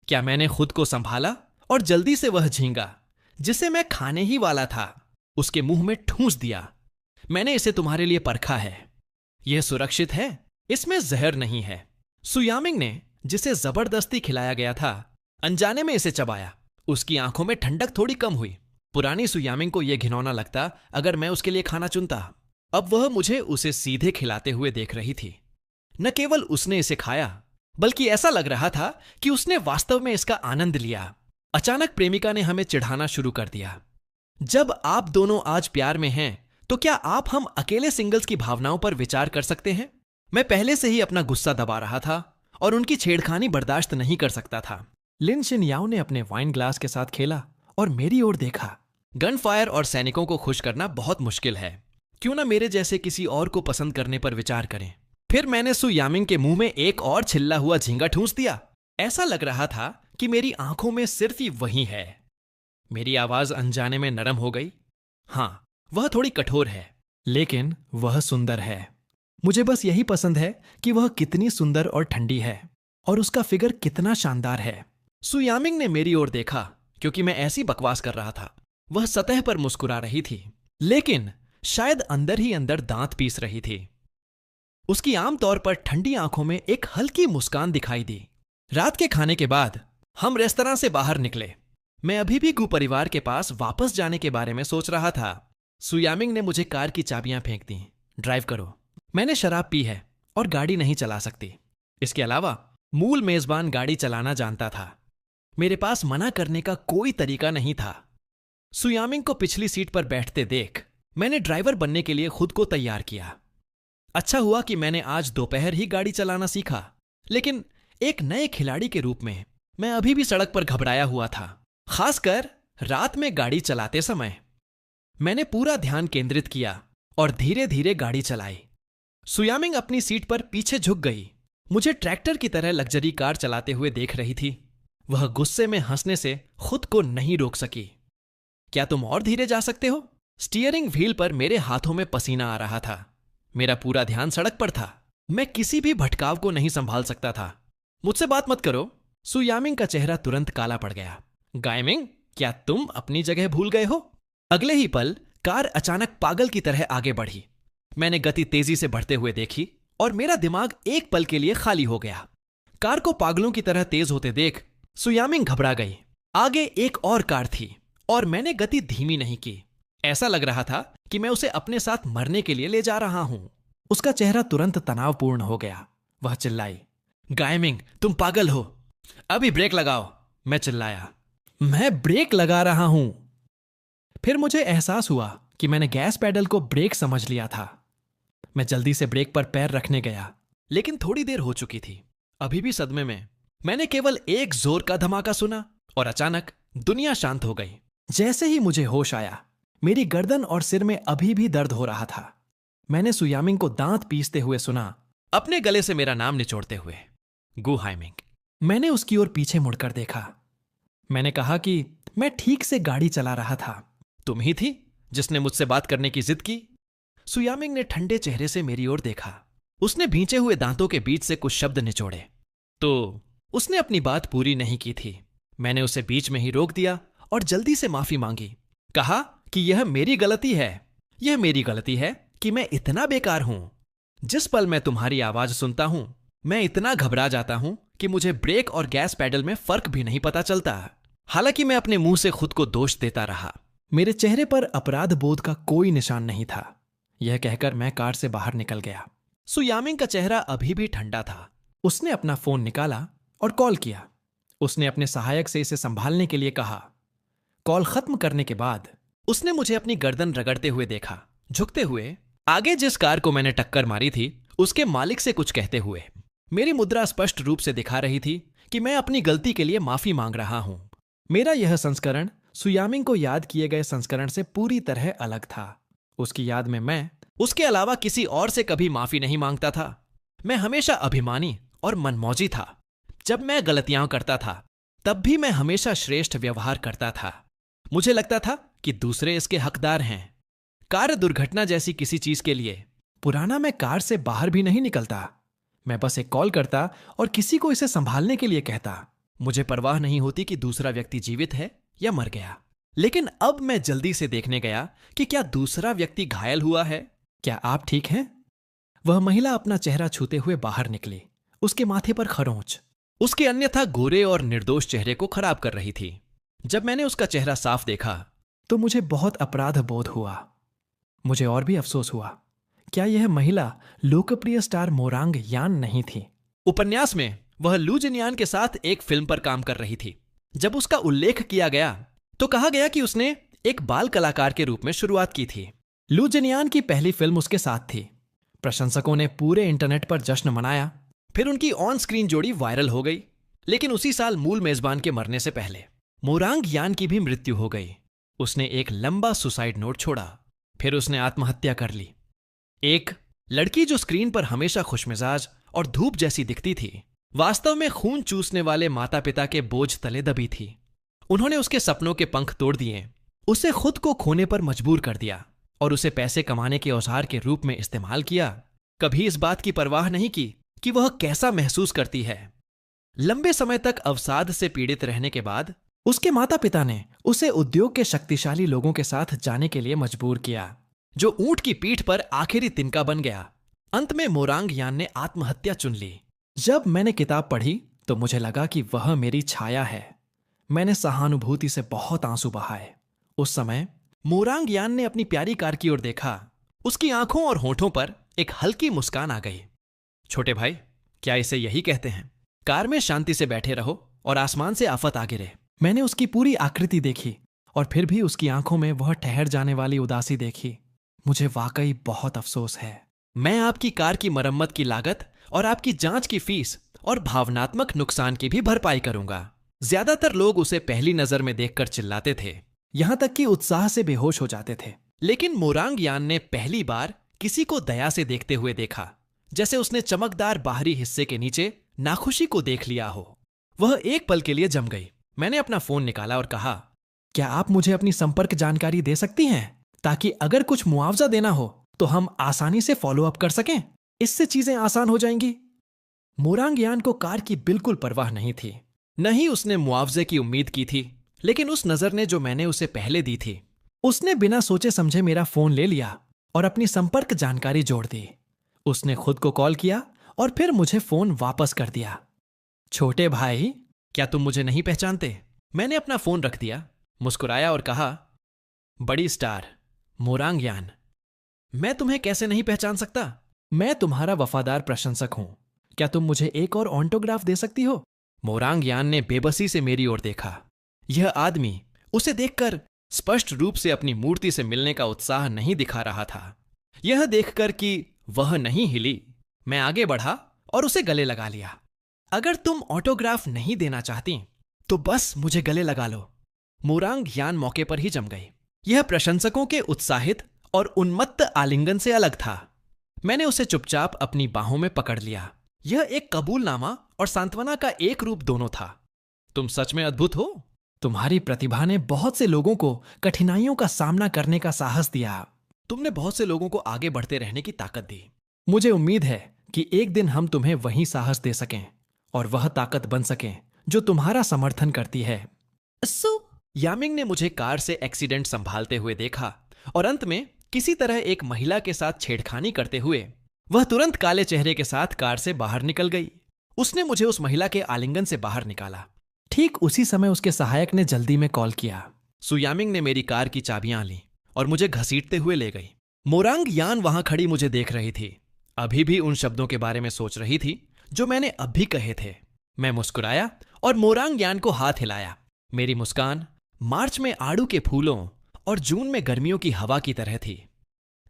क्या मैंने खुद को संभाला और जल्दी से वह झींगा जिसे मैं खाने ही वाला था उसके मुंह में ठूंस दिया। मैंने इसे तुम्हारे लिए परखा है, यह सुरक्षित है, इसमें जहर नहीं है। सुयामिंग ने, जिसे जबरदस्ती खिलाया गया था, अनजाने में इसे चबाया। उसकी आंखों में ठंडक थोड़ी कम हुई। पुरानी सुयामिंग को यह घिनौना लगता अगर मैं उसके लिए खाना चुनता। अब वह मुझे उसे सीधे खिलाते हुए देख रही थी। न केवल उसने इसे खाया, बल्कि ऐसा लग रहा था कि उसने वास्तव में इसका आनंद लिया। अचानक प्रेमिका ने हमें चिढ़ाना शुरू कर दिया। जब आप दोनों आज प्यार में हैं, तो क्या आप हम अकेले सिंगल्स की भावनाओं पर विचार कर सकते हैं? मैं पहले से ही अपना गुस्सा दबा रहा था और उनकी छेड़खानी बर्दाश्त नहीं कर सकता था। लिन शिनयाओ ने अपने वाइन ग्लास के साथ खेला और मेरी ओर देखा। गन फायर और सैनिकों को खुश करना बहुत मुश्किल है, क्यों ना मेरे जैसे किसी और को पसंद करने पर विचार करें। फिर मैंने सु यामिंग के मुंह में एक और छिल्ला हुआ झींगा ठूंस दिया। ऐसा लग रहा था कि मेरी आंखों में सिर्फ ही वही है। मेरी आवाज अनजाने में नरम हो गई। हाँ, वह थोड़ी कठोर है, लेकिन वह सुंदर है। मुझे बस यही पसंद है कि वह कितनी सुंदर और ठंडी है और उसका फिगर कितना शानदार है। सु यामिंग ने मेरी ओर देखा क्योंकि मैं ऐसी बकवास कर रहा था। वह सतह पर मुस्कुरा रही थी, लेकिन शायद अंदर ही अंदर दांत पीस रही थी। उसकी आमतौर पर ठंडी आंखों में एक हल्की मुस्कान दिखाई दी। रात के खाने के बाद हम रेस्तरां से बाहर निकले। मैं अभी भी गु परिवार के पास वापस जाने के बारे में सोच रहा था। सु यामिंग ने मुझे कार की चाबियां फेंक दी। ड्राइव करो। मैंने शराब पी है और गाड़ी नहीं चला सकती। इसके अलावा मूल मेजबान गाड़ी चलाना जानता था। मेरे पास मना करने का कोई तरीका नहीं था। सु यामिंग को पिछली सीट पर बैठते देख मैंने ड्राइवर बनने के लिए खुद को तैयार किया। अच्छा हुआ कि मैंने आज दोपहर ही गाड़ी चलाना सीखा, लेकिन एक नए खिलाड़ी के रूप में मैं अभी भी सड़क पर घबराया हुआ था, खासकर रात में गाड़ी चलाते समय। मैंने पूरा ध्यान केंद्रित किया और धीरे धीरे गाड़ी चलाई। सु यामिंग अपनी सीट पर पीछे झुक गई। मुझे ट्रैक्टर की तरह लग्जरी कार चलाते हुए देख रही थी। वह गुस्से में हंसने से खुद को नहीं रोक सकी। क्या तुम और धीरे जा सकते हो? स्टीयरिंग व्हील पर मेरे हाथों में पसीना आ रहा था। मेरा पूरा ध्यान सड़क पर था। मैं किसी भी भटकाव को नहीं संभाल सकता था। मुझसे बात मत करो। सु यामिंग का चेहरा तुरंत काला पड़ गया। गायमिंग, क्या तुम अपनी जगह भूल गए हो? अगले ही पल कार अचानक पागल की तरह आगे बढ़ी। मैंने गति तेजी से बढ़ते हुए देखी और मेरा दिमाग एक पल के लिए खाली हो गया। कार को पागलों की तरह तेज होते देख सु यामिंग घबरा गई। आगे एक और कार थी और मैंने गति धीमी नहीं की। ऐसा लग रहा था कि मैं उसे अपने साथ मरने के लिए ले जा रहा हूं। उसका चेहरा तुरंत तनावपूर्ण हो गया। वह चिल्लाई, गायमिंग, तुम पागल हो, अभी ब्रेक लगाओ। मैं चिल्लाया, मैं ब्रेक लगा रहा हूं। फिर मुझे एहसास हुआ कि मैंने गैस पैडल को ब्रेक समझ लिया था। मैं जल्दी से ब्रेक पर पैर रखने गया, लेकिन थोड़ी देर हो चुकी थी। अभी भी सदमे में मैंने केवल एक जोर का धमाका सुना और अचानक दुनिया शांत हो गई। जैसे ही मुझे होश आया, मेरी गर्दन और सिर में अभी भी दर्द हो रहा था। मैंने सु यामिंग को दांत पीसते हुए सुना, अपने गले से मेरा नाम निचोड़ते हुए, गु हाइमिंग। मैंने उसकी ओर पीछे मुड़कर देखा। मैंने कहा कि मैं ठीक से गाड़ी चला रहा था। तुम ही थी जिसने मुझसे बात करने की जिद की। सु यामिंग ने ठंडे चेहरे से मेरी ओर देखा। उसने भींचे हुए दांतों के बीच से कुछ शब्द निचोड़े। तो उसने अपनी बात पूरी नहीं की थी। मैंने उसे बीच में ही रोक दिया और जल्दी से माफी मांगी। कहा कि यह मेरी गलती है। यह मेरी गलती है कि मैं इतना बेकार हूं। जिस पल मैं तुम्हारी आवाज सुनता हूं, मैं इतना घबरा जाता हूं कि मुझे ब्रेक और गैस पैडल में फर्क भी नहीं पता चलता। हालांकि मैं अपने मुंह से खुद को दोष देता रहा। मेरे चेहरे पर अपराध बोध का कोई निशान नहीं था। यह कहकर मैं कार से बाहर निकल गया। सु यामिंग का चेहरा अभी भी ठंडा था। उसने अपना फोन निकाला और कॉल किया। उसने अपने सहायक से इसे संभालने के लिए कहा। कॉल खत्म करने के बाद उसने मुझे अपनी गर्दन रगड़ते हुए देखा, झुकते हुए आगे जिस कार को मैंने टक्कर मारी थी उसके मालिक से कुछ कहते हुए। मेरी मुद्रा स्पष्ट रूप से दिखा रही थी कि मैं अपनी गलती के लिए माफी मांग रहा हूं। मेरा यह संस्करण सु यामिंग को याद किए गए संस्करण से पूरी तरह अलग था। उसकी याद में मैं उसके अलावा किसी और से कभी माफी नहीं मांगता था। मैं हमेशा अभिमानी और मनमौजी था। जब मैं गलतियां करता था तब भी मैं हमेशा श्रेष्ठ व्यवहार करता था। मुझे लगता था कि दूसरे इसके हकदार हैं। कार दुर्घटना जैसी किसी चीज के लिए पुराना मैं कार से बाहर भी नहीं निकलता। मैं बस एक कॉल करता और किसी को इसे संभालने के लिए कहता। मुझे परवाह नहीं होती कि दूसरा व्यक्ति जीवित है या मर गया। लेकिन अब मैं जल्दी से देखने गया कि क्या दूसरा व्यक्ति घायल हुआ है। क्या आप ठीक हैं? वह महिला अपना चेहरा छूते हुए बाहर निकली, उसके माथे पर खरोंच उसके अन्यथा गोरे और निर्दोष चेहरे को खराब कर रही थी। जब मैंने उसका चेहरा साफ देखा तो मुझे बहुत अपराध बोध हुआ। मुझे और भी अफसोस हुआ, क्या यह महिला लोकप्रिय स्टार मोरांग यान नहीं थी? उपन्यास में वह लू जिनयान के साथ एक फिल्म पर काम कर रही थी। जब उसका उल्लेख किया गया तो कहा गया कि उसने एक बाल कलाकार के रूप में शुरुआत की थी। लू जिनयान की पहली फिल्म उसके साथ थी। प्रशंसकों ने पूरे इंटरनेट पर जश्न मनाया। फिर उनकी ऑन स्क्रीन जोड़ी वायरल हो गई। लेकिन उसी साल मूल मेजबान के मरने से पहले मोरांग यान की भी मृत्यु हो गई। उसने एक लंबा सुसाइड नोट छोड़ा, फिर उसने आत्महत्या कर ली। एक लड़की जो स्क्रीन पर हमेशा खुशमिजाज और धूप जैसी दिखती थी, वास्तव में खून चूसने वाले माता पिता के बोझ तले दबी थी। उन्होंने उसके सपनों के पंख तोड़ दिए, उसे खुद को खोने पर मजबूर कर दिया और उसे पैसे कमाने के औजार के रूप में इस्तेमाल किया। कभी इस बात की परवाह नहीं की कि वह कैसा महसूस करती है। लंबे समय तक अवसाद से पीड़ित रहने के बाद उसके माता पिता ने उसे उद्योग के शक्तिशाली लोगों के साथ जाने के लिए मजबूर किया, जो ऊंट की पीठ पर आखिरी तिनका बन गया। अंत में मोरांग यान ने आत्महत्या चुन ली। जब मैंने किताब पढ़ी तो मुझे लगा कि वह मेरी छाया है। मैंने सहानुभूति से बहुत आंसू बहाए। उस समय मोरांग यान ने अपनी प्यारी कार की ओर देखा। उसकी आंखों और होठों पर एक हल्की मुस्कान आ गई। छोटे भाई, क्या इसे यही कहते हैं? कार में शांति से बैठे रहो और आसमान से आफत आ गिरे। मैंने उसकी पूरी आकृति देखी और फिर भी उसकी आंखों में वह ठहर जाने वाली उदासी देखी। मुझे वाकई बहुत अफसोस है। मैं आपकी कार की मरम्मत की लागत और आपकी जांच की फीस और भावनात्मक नुकसान की भी भरपाई करूंगा। ज्यादातर लोग उसे पहली नजर में देखकर चिल्लाते थे, यहां तक कि उत्साह से बेहोश हो जाते थे। लेकिन मोरांग यान ने पहली बार किसी को दया से देखते हुए देखा, जैसे उसने चमकदार बाहरी हिस्से के नीचे नाखुशी को देख लिया हो। वह एक पल के लिए जम गई। मैंने अपना फोन निकाला और कहा, क्या आप मुझे अपनी संपर्क जानकारी दे सकती हैं, ताकि अगर कुछ मुआवजा देना हो तो हम आसानी से फॉलो अप कर सकें? इससे चीजें आसान हो जाएंगी। मोरांग यान को कार की बिल्कुल परवाह नहीं थी, न ही उसने मुआवजे की उम्मीद की थी। लेकिन उस नजर ने जो मैंने उसे पहले दी थी, उसने बिना सोचे समझे मेरा फोन ले लिया और अपनी संपर्क जानकारी जोड़ दी। उसने खुद को कॉल किया और फिर मुझे फोन वापस कर दिया। छोटे भाई, क्या तुम मुझे नहीं पहचानते? मैंने अपना फोन रख दिया, मुस्कुराया और कहा, बड़ी स्टार मोरांग यान, मैं तुम्हें कैसे नहीं पहचान सकता? मैं तुम्हारा वफादार प्रशंसक हूं। क्या तुम मुझे एक और ऑटोग्राफ दे सकती हो? मोरांग यान ने बेबसी से मेरी ओर देखा। यह आदमी उसे देखकर स्पष्ट रूप से अपनी मूर्ति से मिलने का उत्साह नहीं दिखा रहा था। यह देखकर कि वह नहीं हिली, मैं आगे बढ़ा और उसे गले लगा लिया। अगर तुम ऑटोग्राफ नहीं देना चाहती तो बस मुझे गले लगा लो। मोरांग यान मौके पर ही जम गई। यह प्रशंसकों के उत्साहित और उन्मत्त आलिंगन से अलग था। मैंने उसे चुपचाप अपनी बाहों में पकड़ लिया। यह एक कबूलनामा और सांत्वना का एक रूप दोनों था। तुम सच में अद्भुत हो। तुम्हारी प्रतिभा ने बहुत से लोगों को कठिनाइयों का सामना करने का साहस दिया। तुमने बहुत से लोगों को आगे बढ़ते रहने की ताकत दी। मुझे उम्मीद है कि एक दिन हम तुम्हें वही साहस दे सकें और वह ताकत बन सकें जो तुम्हारा समर्थन करती है। यामिंग ने मुझे कार से एक्सीडेंट संभालते हुए देखा और अंत में किसी तरह एक महिला के साथ छेड़खानी करते हुए वह तुरंत काले चेहरे के साथ कार से बाहर निकल गई। उसने मुझे उस महिला के आलिंगन से बाहर निकाला। ठीक उसी समय उसके सहायक ने जल्दी में कॉल किया। सुयामिंग ने मेरी कार की चाबियां ली और मुझे घसीटते हुए ले गई। मोरांग यान वहां खड़ी मुझे देख रही थी, अभी भी उन शब्दों के बारे में सोच रही थी जो मैंने अब भी कहे थे। मैं मुस्कुराया और मोरांग यान को हाथ हिलाया। मेरी मुस्कान मार्च में आड़ू के फूलों और जून में गर्मियों की हवा की तरह थी।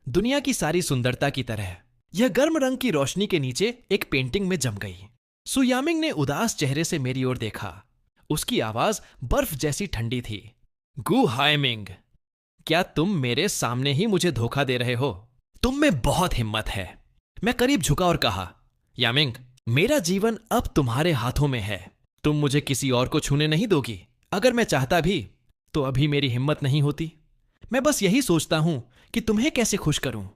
दुनिया की सारी सुंदरता की तरह यह गर्म रंग की रोशनी के नीचे एक पेंटिंग में जम गई। सुयामिंग ने उदास चेहरे से मेरी ओर देखा। उसकी आवाज बर्फ जैसी ठंडी थी। गु हाइमिंग, क्या तुम मेरे सामने ही मुझे धोखा दे रहे हो? तुम में बहुत हिम्मत है। मैं करीब झुका और कहा, यामिंग, मेरा जीवन अब तुम्हारे हाथों में है। तुम मुझे किसी और को छूने नहीं दोगी। अगर मैं चाहता भी तो अभी मेरी हिम्मत नहीं होती। मैं बस यही सोचता हूं कि तुम्हें कैसे खुश करूं।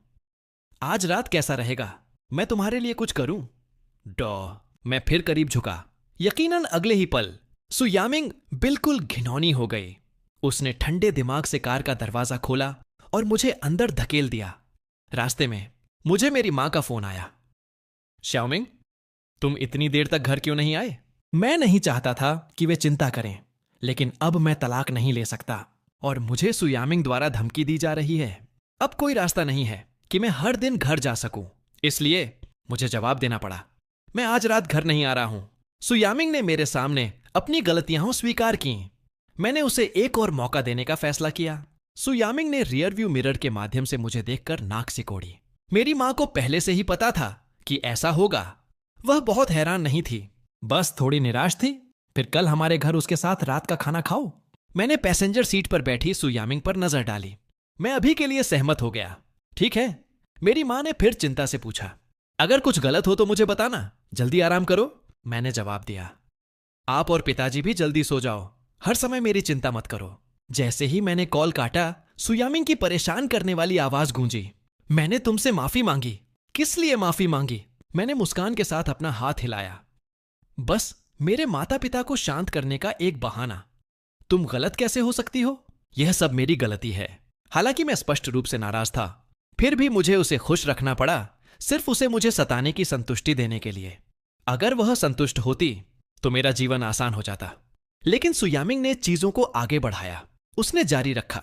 आज रात कैसा रहेगा? मैं तुम्हारे लिए कुछ करूं? मैं फिर करीब झुका। यकीनन अगले ही पल सुयामिंग बिल्कुल घिनौनी हो गई। उसने ठंडे दिमाग से कार का दरवाजा खोला और मुझे अंदर धकेल दिया। रास्ते में मुझे मेरी मां का फोन आया। श्याओमिंग, तुम इतनी देर तक घर क्यों नहीं आए? मैं नहीं चाहता था कि वे चिंता करें, लेकिन अब मैं तलाक नहीं ले सकता और मुझे सुयामिंग द्वारा धमकी दी जा रही है। अब कोई रास्ता नहीं है कि मैं हर दिन घर जा सकूं, इसलिए मुझे जवाब देना पड़ा। मैं आज रात घर नहीं आ रहा हूं। सुयामिंग ने मेरे सामने अपनी गलतियां स्वीकार की। मैंने उसे एक और मौका देने का फैसला किया। सुयामिंग ने रियरव्यू मिरर के माध्यम से मुझे देखकर नाक सिकोड़ी। मेरी मां को पहले से ही पता था कि ऐसा होगा। वह बहुत हैरान नहीं थी, बस थोड़ी निराश थी। फिर कल हमारे घर उसके साथ रात का खाना खाओ। मैंने पैसेंजर सीट पर बैठी सुयामिंग पर नजर डाली। मैं अभी के लिए सहमत हो गया। ठीक है, मेरी मां ने फिर चिंता से पूछा, अगर कुछ गलत हो तो मुझे बताना। जल्दी आराम करो, मैंने जवाब दिया। आप और पिताजी भी जल्दी सो जाओ। हर समय मेरी चिंता मत करो। जैसे ही मैंने कॉल काटा, सुयामिंग की परेशान करने वाली आवाज गूंजी। मैंने तुमसे माफी मांगी। किस लिए माफी मांगी? मैंने मुस्कान के साथ अपना हाथ हिलाया। बस मेरे माता पिता को शांत करने का एक बहाना। तुम गलत कैसे हो सकती हो? यह सब मेरी गलती है। हालांकि मैं स्पष्ट रूप से नाराज था, फिर भी मुझे उसे खुश रखना पड़ा, सिर्फ उसे मुझे सताने की संतुष्टि देने के लिए। अगर वह संतुष्ट होती तो मेरा जीवन आसान हो जाता। लेकिन सुयामिंग ने चीजों को आगे बढ़ाया। उसने जारी रखा,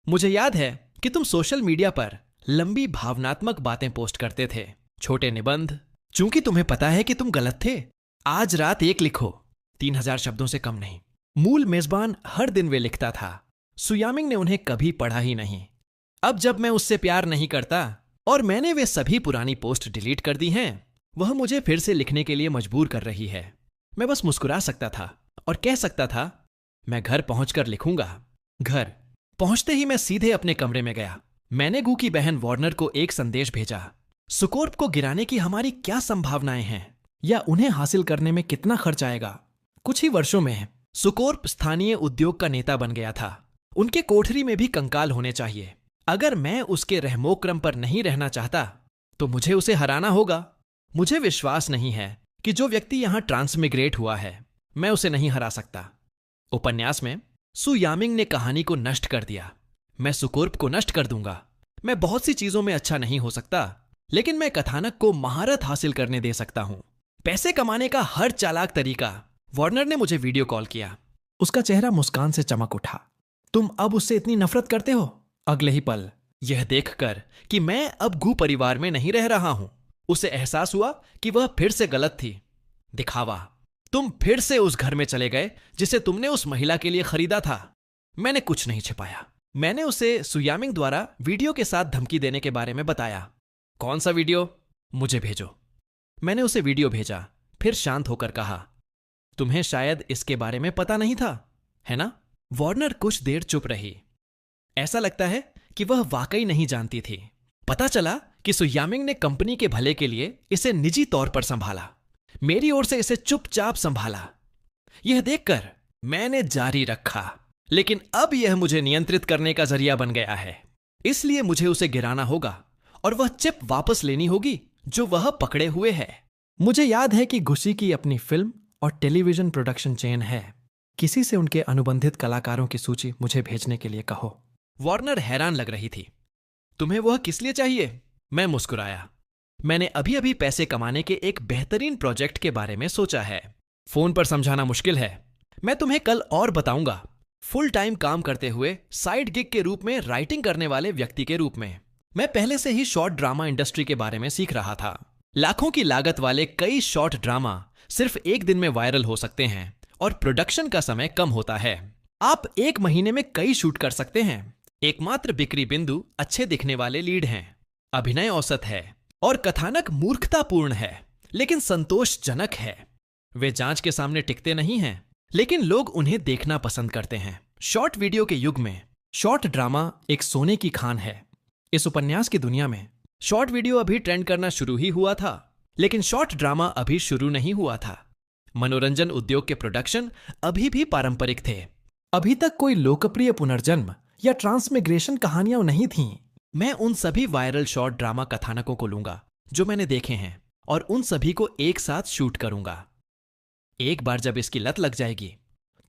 मुझे याद है कि तुम सोशल मीडिया पर लंबी भावनात्मक बातें पोस्ट करते थे, छोटे निबंध। चूंकि तुम्हें पता है कि तुम गलत थे, आज रात एक लिखो, 3000 शब्दों से कम नहीं। मूल मेजबान हर दिन वे लिखता था। सुयामिंग ने उन्हें कभी पढ़ा ही नहीं। अब जब मैं उससे प्यार नहीं करता और मैंने वे सभी पुरानी पोस्ट डिलीट कर दी हैं, वह मुझे फिर से लिखने के लिए मजबूर कर रही है। मैं बस मुस्कुरा सकता था और कह सकता था, मैं घर पहुंचकर लिखूंगा। घर पहुंचते ही मैं सीधे अपने कमरे में गया। मैंने गू की बहन वार्नर को एक संदेश भेजा। सुकोर्प को गिराने की हमारी क्या संभावनाएं हैं या उन्हें हासिल करने में कितना खर्च आएगा? कुछ ही वर्षों में सुकोर्प स्थानीय उद्योग का नेता बन गया था। उनके कोठरी में भी कंकाल होने चाहिए। अगर मैं उसके रहमोक्रम पर नहीं रहना चाहता तो मुझे उसे हराना होगा। मुझे विश्वास नहीं है कि जो व्यक्ति यहां ट्रांसमिग्रेट हुआ है, मैं उसे नहीं हरा सकता। उपन्यास में सुयामिंग ने कहानी को नष्ट कर दिया। मैं सुकोर्प को नष्ट कर दूंगा। मैं बहुत सी चीजों में अच्छा नहीं हो सकता, लेकिन मैं कथानक को महारत हासिल करने दे सकता हूं। पैसे कमाने का हर चालाक तरीका। वार्नर ने मुझे वीडियो कॉल किया। उसका चेहरा मुस्कान से चमक उठा। तुम अब उससे इतनी नफरत करते हो? अगले ही पल यह देखकर कि मैं अब गू परिवार में नहीं रह रहा हूं, उसे एहसास हुआ कि वह फिर से गलत थी। दिखावा। तुम फिर से उस घर में चले गए जिसे तुमने उस महिला के लिए खरीदा था। मैंने कुछ नहीं छिपाया। मैंने उसे सुयामिंग द्वारा वीडियो के साथ धमकी देने के बारे में बताया। कौन सा वीडियो? मुझे भेजो। मैंने उसे वीडियो भेजा, फिर शांत होकर कहा, तुम्हें शायद इसके बारे में पता नहीं था, है ना? वार्नर कुछ देर चुप रही। ऐसा लगता है कि वह वाकई नहीं जानती थी। पता चला कि सुयामिंग ने कंपनी के भले के लिए इसे निजी तौर पर संभाला, मेरी ओर से इसे चुपचाप संभाला। यह देखकर मैंने जारी रखा, लेकिन अब यह मुझे नियंत्रित करने का जरिया बन गया है। इसलिए मुझे उसे गिराना होगा और वह चिप वापस लेनी होगी जो वह पकड़े हुए है। मुझे याद है कि गुशी की अपनी फिल्म और टेलीविजन प्रोडक्शन चेन है। किसी से उनके अनुबंधित कलाकारों की सूची मुझे भेजने के लिए कहो। वार्नर हैरान लग रही थी। तुम्हें वह किस लिए चाहिए? मैं मुस्कुराया। मैंने अभी अभी पैसे कमाने के एक बेहतरीन प्रोजेक्ट के बारे में सोचा है। फोन पर समझाना मुश्किल है। मैं तुम्हें कल और बताऊंगा। फुल टाइम काम करते हुए साइड गिग के रूप में राइटिंग करने वाले व्यक्ति के रूप में मैं पहले से ही शॉर्ट ड्रामा इंडस्ट्री के बारे में सीख रहा था। लाखों की लागत वाले कई शॉर्ट ड्रामा सिर्फ एक दिन में वायरल हो सकते हैं और प्रोडक्शन का समय कम होता है। आप एक महीने में कई शूट कर सकते हैं। एकमात्र बिक्री बिंदु अच्छे दिखने वाले लीड हैं। अभिनय औसत है और कथानक मूर्खतापूर्ण है, लेकिन संतोषजनक है। वे जांच के सामने टिकते नहीं हैं, लेकिन लोग उन्हें देखना पसंद करते हैं। शॉर्ट वीडियो के युग में शॉर्ट ड्रामा एक सोने की खान है। इस उपन्यास की दुनिया में शॉर्ट वीडियो अभी ट्रेंड करना शुरू ही हुआ था, लेकिन शॉर्ट ड्रामा अभी शुरू नहीं हुआ था। मनोरंजन उद्योग के प्रोडक्शन अभी भी पारंपरिक थे। अभी तक कोई लोकप्रिय पुनर्जन्म या ट्रांसमिग्रेशन कहानियां नहीं थीं। मैं उन सभी वायरल शॉर्ट ड्रामा कथानकों को लूंगा जो मैंने देखे हैं और उन सभी को एक साथ शूट करूंगा। एक बार जब इसकी लत लग जाएगी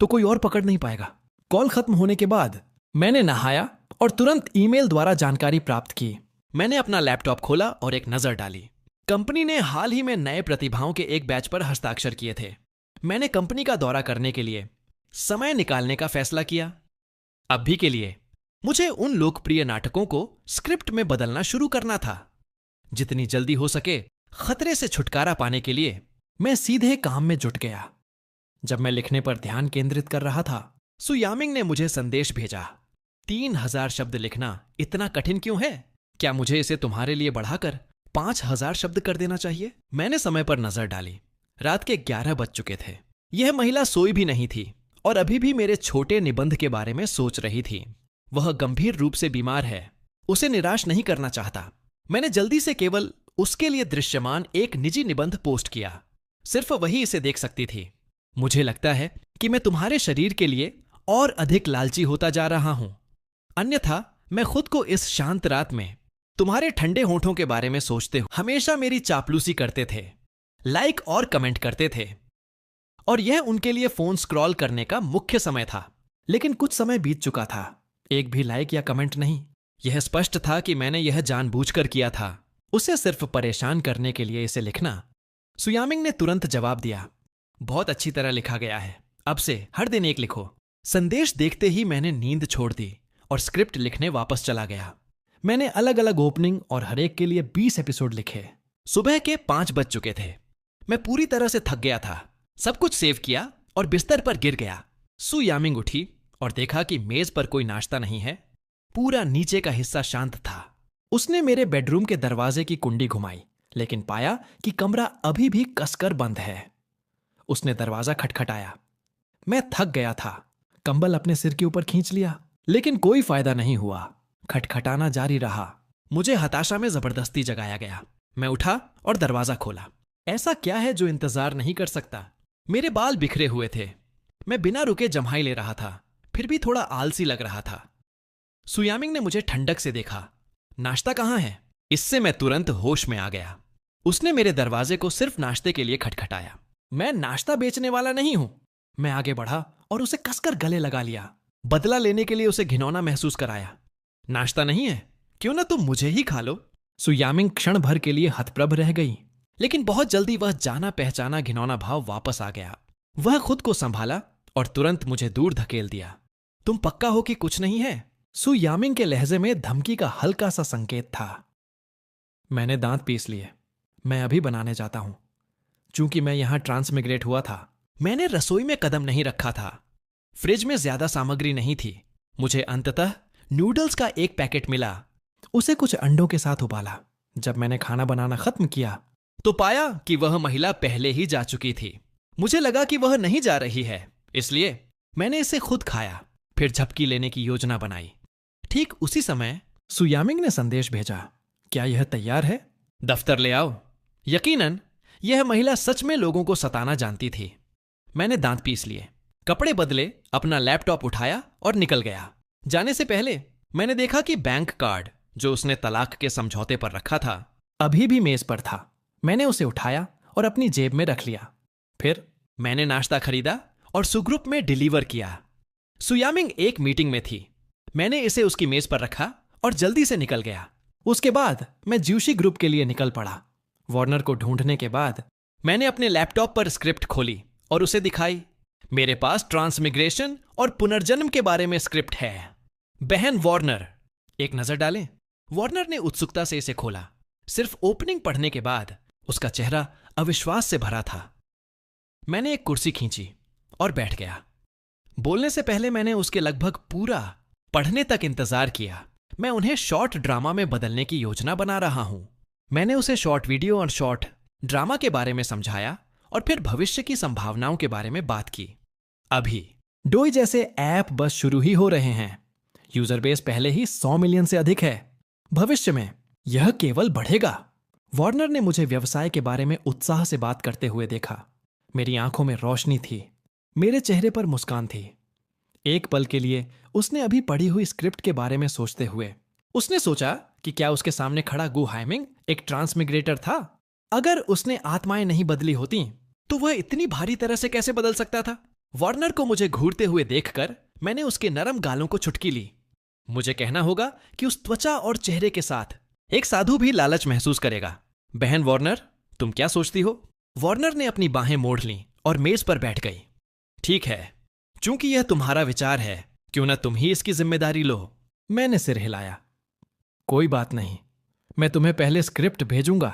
तो कोई और पकड़ नहीं पाएगा। कॉल खत्म होने के बाद मैंने नहाया और तुरंत ईमेल द्वारा जानकारी प्राप्त की। मैंने अपना लैपटॉप खोला और एक नजर डाली। कंपनी ने हाल ही में नए प्रतिभाओं के एक बैच पर हस्ताक्षर किए थे। मैंने कंपनी का दौरा करने के लिए समय निकालने का फैसला किया। अभी के लिए मुझे उन लोकप्रिय नाटकों को स्क्रिप्ट में बदलना शुरू करना था। जितनी जल्दी हो सके खतरे से छुटकारा पाने के लिए मैं सीधे काम में जुट गया। जब मैं लिखने पर ध्यान केंद्रित कर रहा था, सु यामिंग ने मुझे संदेश भेजा। 3000 शब्द लिखना इतना कठिन क्यों है? क्या मुझे इसे तुम्हारे लिए बढ़ाकर 5000 शब्द कर देना चाहिए? मैंने समय पर नजर डाली। रात के 11 बज चुके थे। यह महिला सोई भी नहीं थी और अभी भी मेरे छोटे निबंध के बारे में सोच रही थी। वह गंभीर रूप से बीमार है, उसे निराश नहीं करना चाहता। मैंने जल्दी से केवल उसके लिए दृश्यमान एक निजी निबंध पोस्ट किया। सिर्फ वही इसे देख सकती थी। मुझे लगता है कि मैं तुम्हारे शरीर के लिए और अधिक लालची होता जा रहा हूं, अन्यथा मैं खुद को इस शांत रात में तुम्हारे ठंडे होठों के बारे में सोचते हुए हमेशा मेरी चापलूसी करते थे, लाइक और कमेंट करते थे, और यह उनके लिए फोन स्क्रॉल करने का मुख्य समय था। लेकिन कुछ समय बीत चुका था, एक भी लाइक या कमेंट नहीं। यह स्पष्ट था कि मैंने यह जानबूझकर किया था, उसे सिर्फ परेशान करने के लिए इसे लिखना। सु यामिंग ने तुरंत जवाब दिया, बहुत अच्छी तरह लिखा गया है, अब से हर दिन एक लिखो। संदेश देखते ही मैंने नींद छोड़ दी और स्क्रिप्ट लिखने वापस चला गया। मैंने अलग अलग ओपनिंग और हर एक के लिए 20 एपिसोड लिखे। सुबह के 5 बज चुके थे। मैं पूरी तरह से थक गया था। सब कुछ सेव किया और बिस्तर पर गिर गया। सु यामिंग उठी और देखा कि मेज पर कोई नाश्ता नहीं है। पूरा नीचे का हिस्सा शांत था। उसने मेरे बेडरूम के दरवाजे की कुंडी घुमाई, लेकिन पाया कि कमरा अभी भी कसकर बंद है। उसने दरवाजा खटखटाया। मैं थक गया था, कंबल अपने सिर के ऊपर खींच लिया, लेकिन कोई फायदा नहीं हुआ। खटखटाना जारी रहा। मुझे हताशा में जबरदस्ती जगाया गया। मैं उठा और दरवाजा खोला। ऐसा क्या है जो इंतजार नहीं कर सकता? मेरे बाल बिखरे हुए थे। मैं बिना रुके जम्हाई ले रहा था, फिर भी थोड़ा आलसी लग रहा था। सु यामिंग ने मुझे ठंडक से देखा। नाश्ता कहाँ है? इससे मैं तुरंत होश में आ गया। उसने मेरे दरवाजे को सिर्फ नाश्ते के लिए खटखटाया। मैं नाश्ता बेचने वाला नहीं हूं। मैं आगे बढ़ा और उसे कसकर गले लगा लिया। बदला लेने के लिए उसे घिनौना महसूस कराया। नाश्ता नहीं है? क्यों ना तुम मुझे ही खा लो। सु यामिंग क्षण भर के लिए हतप्रभ रह गई, लेकिन बहुत जल्दी वह जाना पहचाना घिनौना भाव वापस आ गया। वह खुद को संभाला और तुरंत मुझे दूर धकेल दिया। तुम पक्का हो कि कुछ नहीं है? सु यामिंग के लहजे में धमकी का हल्का सा संकेत था। मैंने दांत पीस लिए। मैं अभी बनाने जाता हूं। चूंकि मैं यहां ट्रांसमिग्रेट हुआ था, मैंने रसोई में कदम नहीं रखा था। फ्रिज में ज्यादा सामग्री नहीं थी। मुझे अंततः नूडल्स का एक पैकेट मिला। उसे कुछ अंडों के साथ उबाला। जब मैंने खाना बनाना खत्म किया तो पाया कि वह महिला पहले ही जा चुकी थी। मुझे लगा कि वह नहीं जा रही है, इसलिए मैंने इसे खुद खाया, फिर झपकी लेने की योजना बनाई। ठीक उसी समय सु यामिंग ने संदेश भेजा, क्या यह तैयार है? दफ्तर ले आओ। यकीनन यह महिला सच में लोगों को सताना जानती थी। मैंने दांत पीस लिए, कपड़े बदले, अपना लैपटॉप उठाया और निकल गया। जाने से पहले मैंने देखा कि बैंक कार्ड जो उसने तलाक के समझौते पर रखा था अभी भी मेज पर था। मैंने उसे उठाया और अपनी जेब में रख लिया। फिर मैंने नाश्ता खरीदा और सुग्रुप में डिलीवर किया। सु यामिंग एक मीटिंग में थी। मैंने इसे उसकी मेज पर रखा और जल्दी से निकल गया। उसके बाद मैं ज्यूशी ग्रुप के लिए निकल पड़ा। वार्नर को ढूंढने के बाद मैंने अपने लैपटॉप पर स्क्रिप्ट खोली और उसे दिखाई। मेरे पास ट्रांसमिग्रेशन और पुनर्जन्म के बारे में स्क्रिप्ट है। बहन वार्नर, एक नजर डालें। वार्नर ने उत्सुकता से इसे खोला। सिर्फ ओपनिंग पढ़ने के बाद उसका चेहरा अविश्वास से भरा था। मैंने एक कुर्सी खींची और बैठ गया। बोलने से पहले मैंने उसके लगभग पूरा पढ़ने तक इंतजार किया। मैं उन्हें शॉर्ट ड्रामा में बदलने की योजना बना रहा हूं। मैंने उसे शॉर्ट वीडियो और शॉर्ट ड्रामा के बारे में समझाया और फिर भविष्य की संभावनाओं के बारे में बात की। अभी डोई जैसे ऐप बस शुरू ही हो रहे हैं। यूजर बेस पहले ही 100 मिलियन से अधिक है। भविष्य में यह केवल बढ़ेगा। वार्नर ने मुझे व्यवसाय के बारे में उत्साह से बात करते हुए देखा। मेरी आंखों में रोशनी थी, मेरे चेहरे पर मुस्कान थी। एक पल के लिए उसने अभी पढ़ी हुई स्क्रिप्ट के बारे में सोचते हुए उसने सोचा कि क्या उसके सामने खड़ा गु हाइमिंग एक ट्रांसमिग्रेटर था? अगर उसने आत्माएं नहीं बदली होती तो वह इतनी भारी तरह से कैसे बदल सकता था? वार्नर को मुझे घूरते हुए देखकर मैंने उसके नरम गालों को चुटकी ली। मुझे कहना होगा कि उस त्वचा और चेहरे के साथ एक साधु भी लालच महसूस करेगा। बहन वार्नर, तुम क्या सोचती हो? वार्नर ने अपनी बाहें मोड़ लीं और मेज पर बैठ गई। ठीक है, चूंकि यह तुम्हारा विचार है, क्यों ना तुम ही इसकी जिम्मेदारी लो। मैंने सिर हिलाया। कोई बात नहीं, मैं तुम्हें पहले स्क्रिप्ट भेजूंगा।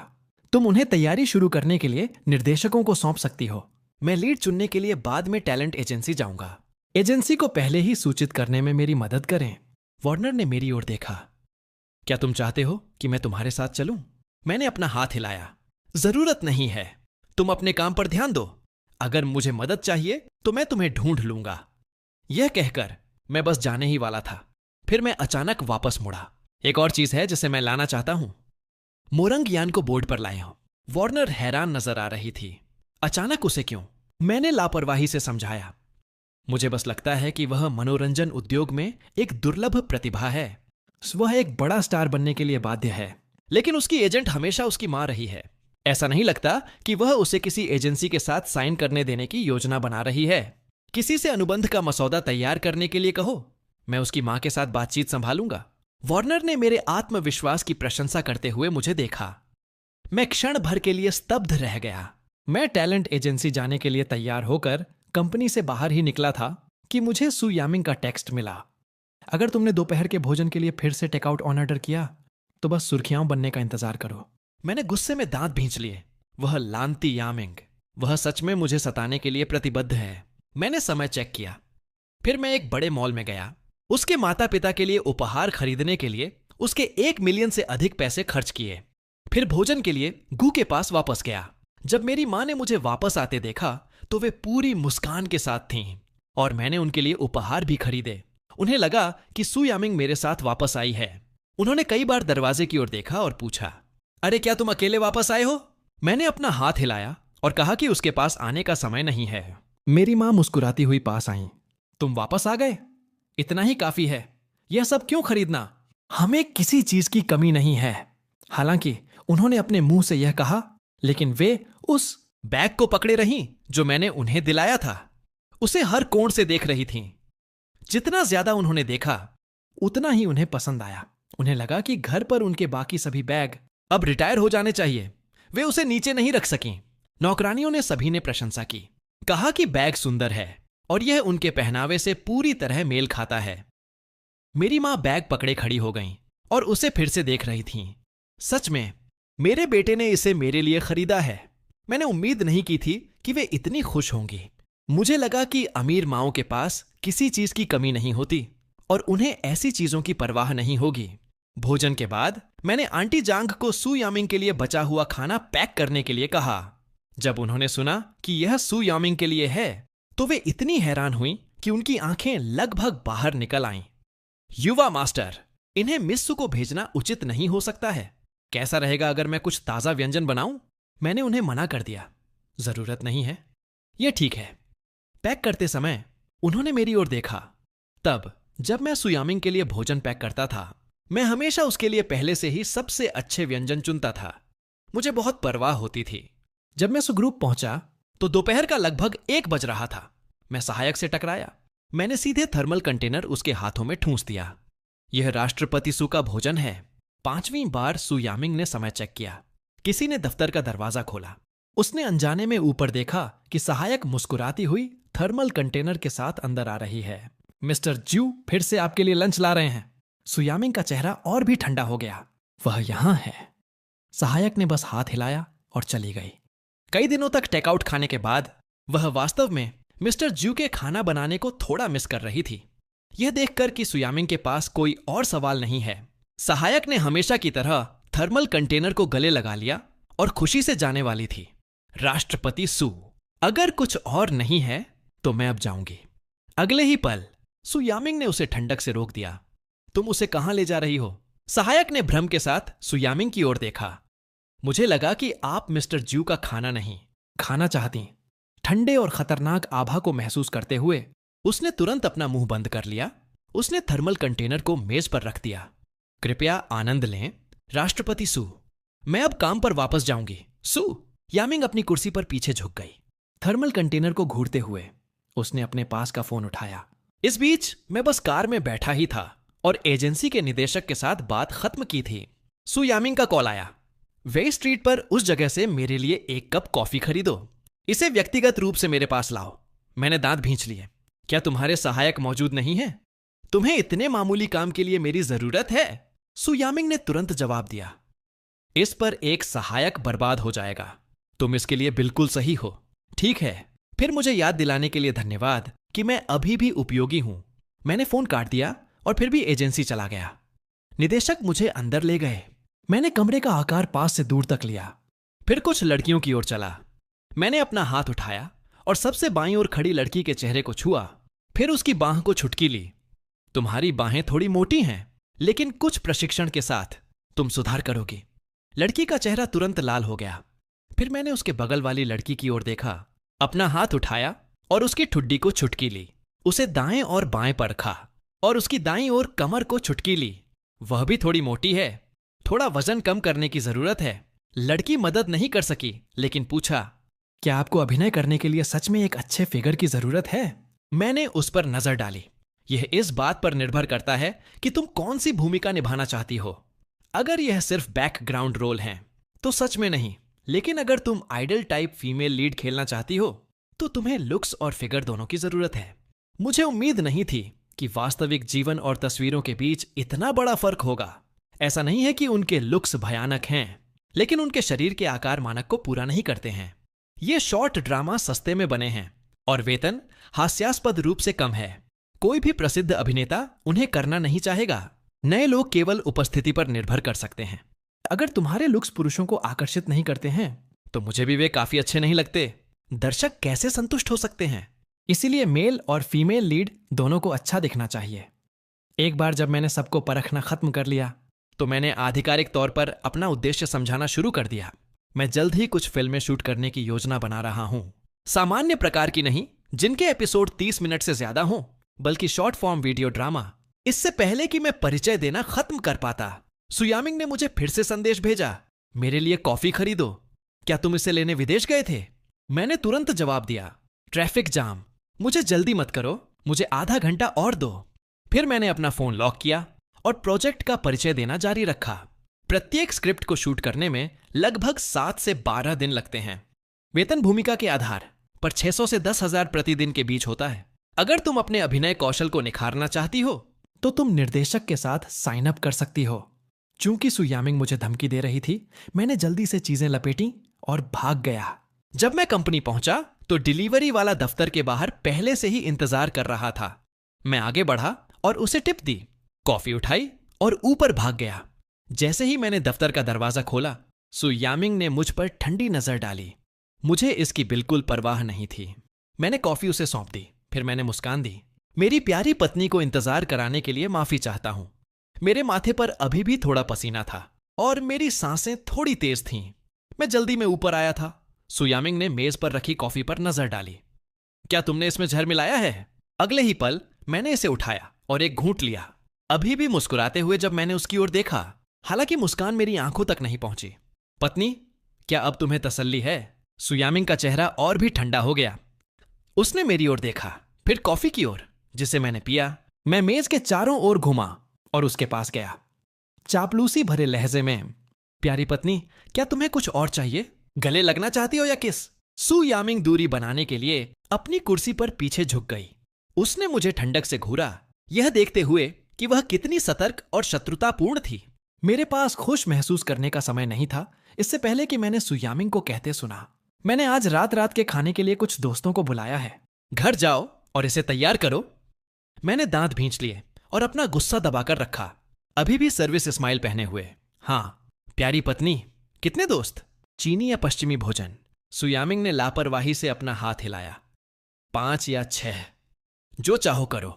तुम उन्हें तैयारी शुरू करने के लिए निर्देशकों को सौंप सकती हो। मैं लीड चुनने के लिए बाद में टैलेंट एजेंसी जाऊंगा। एजेंसी को पहले ही सूचित करने में मेरी मदद करें। वार्नर ने मेरी ओर देखा। क्या तुम चाहते हो कि मैं तुम्हारे साथ चलूं? मैंने अपना हाथ हिलाया। जरूरत नहीं है, तुम अपने काम पर ध्यान दो। अगर मुझे मदद चाहिए तो मैं तुम्हें ढूंढ लूंगा। यह कहकर मैं बस जाने ही वाला था, फिर मैं अचानक वापस मुड़ा। एक और चीज है जिसे मैं लाना चाहता हूं। मोरंग यान को बोर्ड पर लाए हो। वार्नर हैरान नजर आ रही थी। अचानक उसे क्यों? मैंने लापरवाही से समझाया। मुझे बस लगता है कि वह मनोरंजन उद्योग में एक दुर्लभ प्रतिभा है। वह एक बड़ा स्टार बनने के लिए बाध्य है, लेकिन उसकी एजेंट हमेशा उसकी मां रही है। ऐसा नहीं लगता कि वह उसे किसी एजेंसी के साथ साइन करने देने की योजना बना रही है। किसी से अनुबंध का मसौदा तैयार करने के लिए कहो, मैं उसकी मां के साथ बातचीत संभालूंगा। वार्नर ने मेरे आत्मविश्वास की प्रशंसा करते हुए मुझे देखा। मैं क्षण भर के लिए स्तब्ध रह गया। मैं टैलेंट एजेंसी जाने के लिए तैयार होकर कंपनी से बाहर ही निकला था कि मुझे सु यामिंग का टेक्स्ट मिला। अगर तुमने दोपहर के भोजन के लिए फिर से टेकआउट ऑर्डर किया तो बस सुर्खियां बनने का इंतजार करो। मैंने गुस्से में दांत भींच लिए। वह लांती यामिंग, वह सच में मुझे सताने के लिए प्रतिबद्ध है। मैंने समय चेक किया। फिर मैं एक बड़े मॉल में गया। उसके माता पिता के लिए उपहार खरीदने के लिए उसके 1 मिलियन से अधिक पैसे खर्च किए। फिर भोजन के लिए गू के पास वापस गया। जब मेरी मां ने मुझे वापस आते देखा तो वे पूरी मुस्कान के साथ थीं और मैंने उनके लिए उपहार भी खरीदे। उन्हें लगा कि सु यामिंग मेरे साथ वापस आई है। उन्होंने कई बार दरवाजे की ओर देखा और पूछा, अरे क्या तुम अकेले वापस आए हो? मैंने अपना हाथ हिलाया और कहा कि उसके पास आने का समय नहीं है। मेरी मां मुस्कुराती हुई पास आई। तुम वापस आ गए? इतना ही काफी है। यह सब क्यों खरीदना? हमें किसी चीज की कमी नहीं है। हालांकि उन्होंने अपने मुंह से यह कहा, लेकिन वे उस बैग को पकड़े रहीं जो मैंने उन्हें दिलाया था। उसे हर कोण से देख रही थीं। जितना ज्यादा उन्होंने देखा उतना ही उन्हें पसंद आया। उन्हें लगा कि घर पर उनके बाकी सभी बैग अब रिटायर हो जाने चाहिए। वे उसे नीचे नहीं रख सकीं। नौकरानियों ने सभी ने प्रशंसा की, कहा कि बैग सुंदर है और यह उनके पहनावे से पूरी तरह मेल खाता है। मेरी मां बैग पकड़े खड़ी हो गईं और उसे फिर से देख रही थीं। सच में मेरे बेटे ने इसे मेरे लिए खरीदा है। मैंने उम्मीद नहीं की थी कि वे इतनी खुश होंगी। मुझे लगा कि अमीर माओं के पास किसी चीज की कमी नहीं होती और उन्हें ऐसी चीजों की परवाह नहीं होगी। भोजन के बाद मैंने आंटी जांग को सु यामिंग के लिए बचा हुआ खाना पैक करने के लिए कहा। जब उन्होंने सुना कि यह सु यामिंग के लिए है तो वे इतनी हैरान हुई कि उनकी आंखें लगभग बाहर निकल आईं। युवा मास्टर, इन्हें मिस सु को भेजना उचित नहीं हो सकता है। कैसा रहेगा अगर मैं कुछ ताजा व्यंजन बनाऊं? मैंने उन्हें मना कर दिया। जरूरत नहीं है, यह ठीक है। पैक करते समय उन्होंने मेरी ओर देखा। तब जब मैं सु यामिंग के लिए भोजन पैक करता था, मैं हमेशा उसके लिए पहले से ही सबसे अच्छे व्यंजन चुनता था। मुझे बहुत परवाह होती थी। जब मैं सुग्रुप पहुंचा तो दोपहर का लगभग 1 बज रहा था। मैं सहायक से टकराया। मैंने सीधे थर्मल कंटेनर उसके हाथों में ठूंस दिया। यह राष्ट्रपति सु का भोजन है। 5वीं बार सु यामिंग ने समय चेक किया। किसी ने दफ्तर का दरवाजा खोला। उसने अनजाने में ऊपर देखा कि सहायक मुस्कुराती हुई थर्मल कंटेनर के साथ अंदर आ रही है। मिस्टर ज्यू फिर से आपके लिए लंच ला रहे हैं। सु यामिंग का चेहरा और भी ठंडा हो गया। वह यहां है। सहायक ने बस हाथ हिलाया और चली गई। कई दिनों तक टेकआउट खाने के बाद वह वास्तव में मिस्टर ज्यू के खाना बनाने को थोड़ा मिस कर रही थी। यह देखकर कि सु यामिंग के पास कोई और सवाल नहीं है, सहायक ने हमेशा की तरह थर्मल कंटेनर को गले लगा लिया और खुशी से जाने वाली थी। राष्ट्रपति सु, अगर कुछ और नहीं है तो मैं अब जाऊंगी। अगले ही पल सु यामिंग ने उसे ठंडक से रोक दिया। तुम उसे कहां ले जा रही हो? सहायक ने भ्रम के साथ सु यामिंग की ओर देखा। मुझे लगा कि आप मिस्टर ज्यू का खाना नहीं खाना चाहती। ठंडे और खतरनाक आभा को महसूस करते हुए उसने तुरंत अपना मुंह बंद कर लिया। उसने थर्मल कंटेनर को मेज पर रख दिया। कृपया आनंद लें राष्ट्रपति सु, मैं अब काम पर वापस जाऊंगी। सु, यामिंग अपनी कुर्सी पर पीछे झुक गई। थर्मल कंटेनर को घूरते हुए उसने अपने पास का फोन उठाया। इस बीच मैं बस कार में बैठा ही था और एजेंसी के निदेशक के साथ बात खत्म की थी। सु यामिंग का कॉल आया। वे स्ट्रीट पर उस जगह से मेरे लिए 1 कप कॉफी खरीदो। इसे व्यक्तिगत रूप से मेरे पास लाओ। मैंने दांत भींच लिए। क्या तुम्हारे सहायक मौजूद नहीं है? तुम्हें इतने मामूली काम के लिए मेरी जरूरत है? सु यामिंग ने तुरंत जवाब दिया। इस पर एक सहायक बर्बाद हो जाएगा। तुम इसके लिए बिल्कुल सही हो। ठीक है, फिर मुझे याद दिलाने के लिए धन्यवाद कि मैं अभी भी उपयोगी हूं। मैंने फोन काट दिया और फिर भी एजेंसी चला गया। निदेशक मुझे अंदर ले गए। मैंने कमरे का आकार पास से दूर तक लिया, फिर कुछ लड़कियों की ओर चला। मैंने अपना हाथ उठाया और सबसे बाईं ओर खड़ी लड़की के चेहरे को छुआ, फिर उसकी बांह को छुटकी ली। तुम्हारी बाहें थोड़ी मोटी हैं, लेकिन कुछ प्रशिक्षण के साथ तुम सुधार करोगी। लड़की का चेहरा तुरंत लाल हो गया। फिर मैंने उसके बगल वाली लड़की की ओर देखा, अपना हाथ उठाया और उसकी ठुड्डी को छुटकी ली। उसे दाएं और बाएं पर रखा और उसकी दाईं ओर कमर को छुटकी ली। वह भी थोड़ी मोटी है, थोड़ा वजन कम करने की जरूरत है। लड़की मदद नहीं कर सकी, लेकिन पूछा, क्या आपको अभिनय करने के लिए सच में एक अच्छे फिगर की जरूरत है? मैंने उस पर नजर डाली। यह इस बात पर निर्भर करता है कि तुम कौन सी भूमिका निभाना चाहती हो। अगर यह सिर्फ बैकग्राउंड रोल है तो सच में नहीं, लेकिन अगर तुम आइडल टाइप फीमेल लीड खेलना चाहती हो तो तुम्हें लुक्स और फिगर दोनों की जरूरत है। मुझे उम्मीद नहीं थी कि वास्तविक जीवन और तस्वीरों के बीच इतना बड़ा फर्क होगा। ऐसा नहीं है कि उनके लुक्स भयानक हैं, लेकिन उनके शरीर के आकार मानक को पूरा नहीं करते हैं। ये शॉर्ट ड्रामा सस्ते में बने हैं और वेतन हास्यास्पद रूप से कम है। कोई भी प्रसिद्ध अभिनेता उन्हें करना नहीं चाहेगा। नए लोग केवल उपस्थिति पर निर्भर कर सकते हैं। अगर तुम्हारे लुक्स पुरुषों को आकर्षित नहीं करते हैं तो मुझे भी वे काफी अच्छे नहीं लगते। दर्शक कैसे संतुष्ट हो सकते हैं? इसीलिए मेल और फीमेल लीड दोनों को अच्छा दिखना चाहिए। एक बार जब मैंने सबको परखना खत्म कर लिया तो मैंने आधिकारिक तौर पर अपना उद्देश्य समझाना शुरू कर दिया। मैं जल्द ही कुछ फिल्में शूट करने की योजना बना रहा हूं। सामान्य प्रकार की नहीं, जिनके एपिसोड 30 मिनट से ज्यादा हों, बल्कि शॉर्ट फॉर्म वीडियो ड्रामा। इससे पहले कि मैं परिचय देना खत्म कर पाता, सु यामिंग ने मुझे फिर से संदेश भेजा, मेरे लिए कॉफी खरीदो। क्या तुम इसे लेने विदेश गए थे? मैंने तुरंत जवाब दिया, ट्रैफिक जाम, मुझे जल्दी मत करो, मुझे आधा घंटा और दो। फिर मैंने अपना फोन लॉक किया और प्रोजेक्ट का परिचय देना जारी रखा। प्रत्येक स्क्रिप्ट को शूट करने में लगभग 7 से 12 दिन लगते हैं। वेतन भूमिका के आधार पर 600 से 10,000 प्रतिदिन के बीच होता है। अगर तुम अपने अभिनय कौशल को निखारना चाहती हो तो तुम निर्देशक के साथ साइन अप कर सकती हो। चूंकि सु यामिंग मुझे धमकी दे रही थी, मैंने जल्दी से चीजें लपेटी और भाग गया। जब मैं कंपनी पहुंचा तो डिलीवरी वाला दफ्तर के बाहर पहले से ही इंतजार कर रहा था। मैं आगे बढ़ा और उसे टिप दी, कॉफी उठाई और ऊपर भाग गया। जैसे ही मैंने दफ्तर का दरवाजा खोला, सु यामिंग ने मुझ पर ठंडी नजर डाली। मुझे इसकी बिल्कुल परवाह नहीं थी। मैंने कॉफी उसे सौंप दी। फिर मैंने मुस्कान दी। मेरी प्यारी पत्नी को इंतजार कराने के लिए माफी चाहता हूं। मेरे माथे पर अभी भी थोड़ा पसीना था और मेरी सांसें थोड़ी तेज थीं। मैं जल्दी में ऊपर आया था। सु यामिंग ने मेज पर रखी कॉफी पर नजर डाली। क्या तुमने इसमें जहर मिलाया है? अगले ही पल मैंने इसे उठाया और एक घूंट लिया, अभी भी मुस्कुराते हुए जब मैंने उसकी ओर देखा। हालांकि मुस्कान मेरी आंखों तक नहीं पहुंची। पत्नी, क्या अब तुम्हें तसल्ली है? सु यामिंग का चेहरा और भी ठंडा हो गया। उसने मेरी ओर देखा, फिर कॉफी की ओर जिसे मैंने पिया। मैं मेज के चारों ओर घुमा और उसके पास गया, चापलूसी भरे लहजे में, प्यारी पत्नी, क्या तुम्हें कुछ और चाहिए? गले लगना चाहती हो या किस? सु यामिंग दूरी बनाने के लिए अपनी कुर्सी पर पीछे झुक गई। उसने मुझे ठंडक से घूरा, यह देखते हुए कि वह कितनी सतर्क और शत्रुतापूर्ण थी। मेरे पास खुश महसूस करने का समय नहीं था इससे पहले कि मैंने सु यामिंग को कहते सुना, मैंने आज रात के खाने के लिए कुछ दोस्तों को बुलाया है। घर जाओ और इसे तैयार करो। मैंने दांत भींच लिए और अपना गुस्सा दबाकर रखा, अभी भी सर्विस स्माइल पहने हुए। हाँ प्यारी पत्नी, कितने दोस्त? चीनी या पश्चिमी भोजन? सु यामिंग ने लापरवाही से अपना हाथ हिलाया। 5 या 6, जो चाहो करो।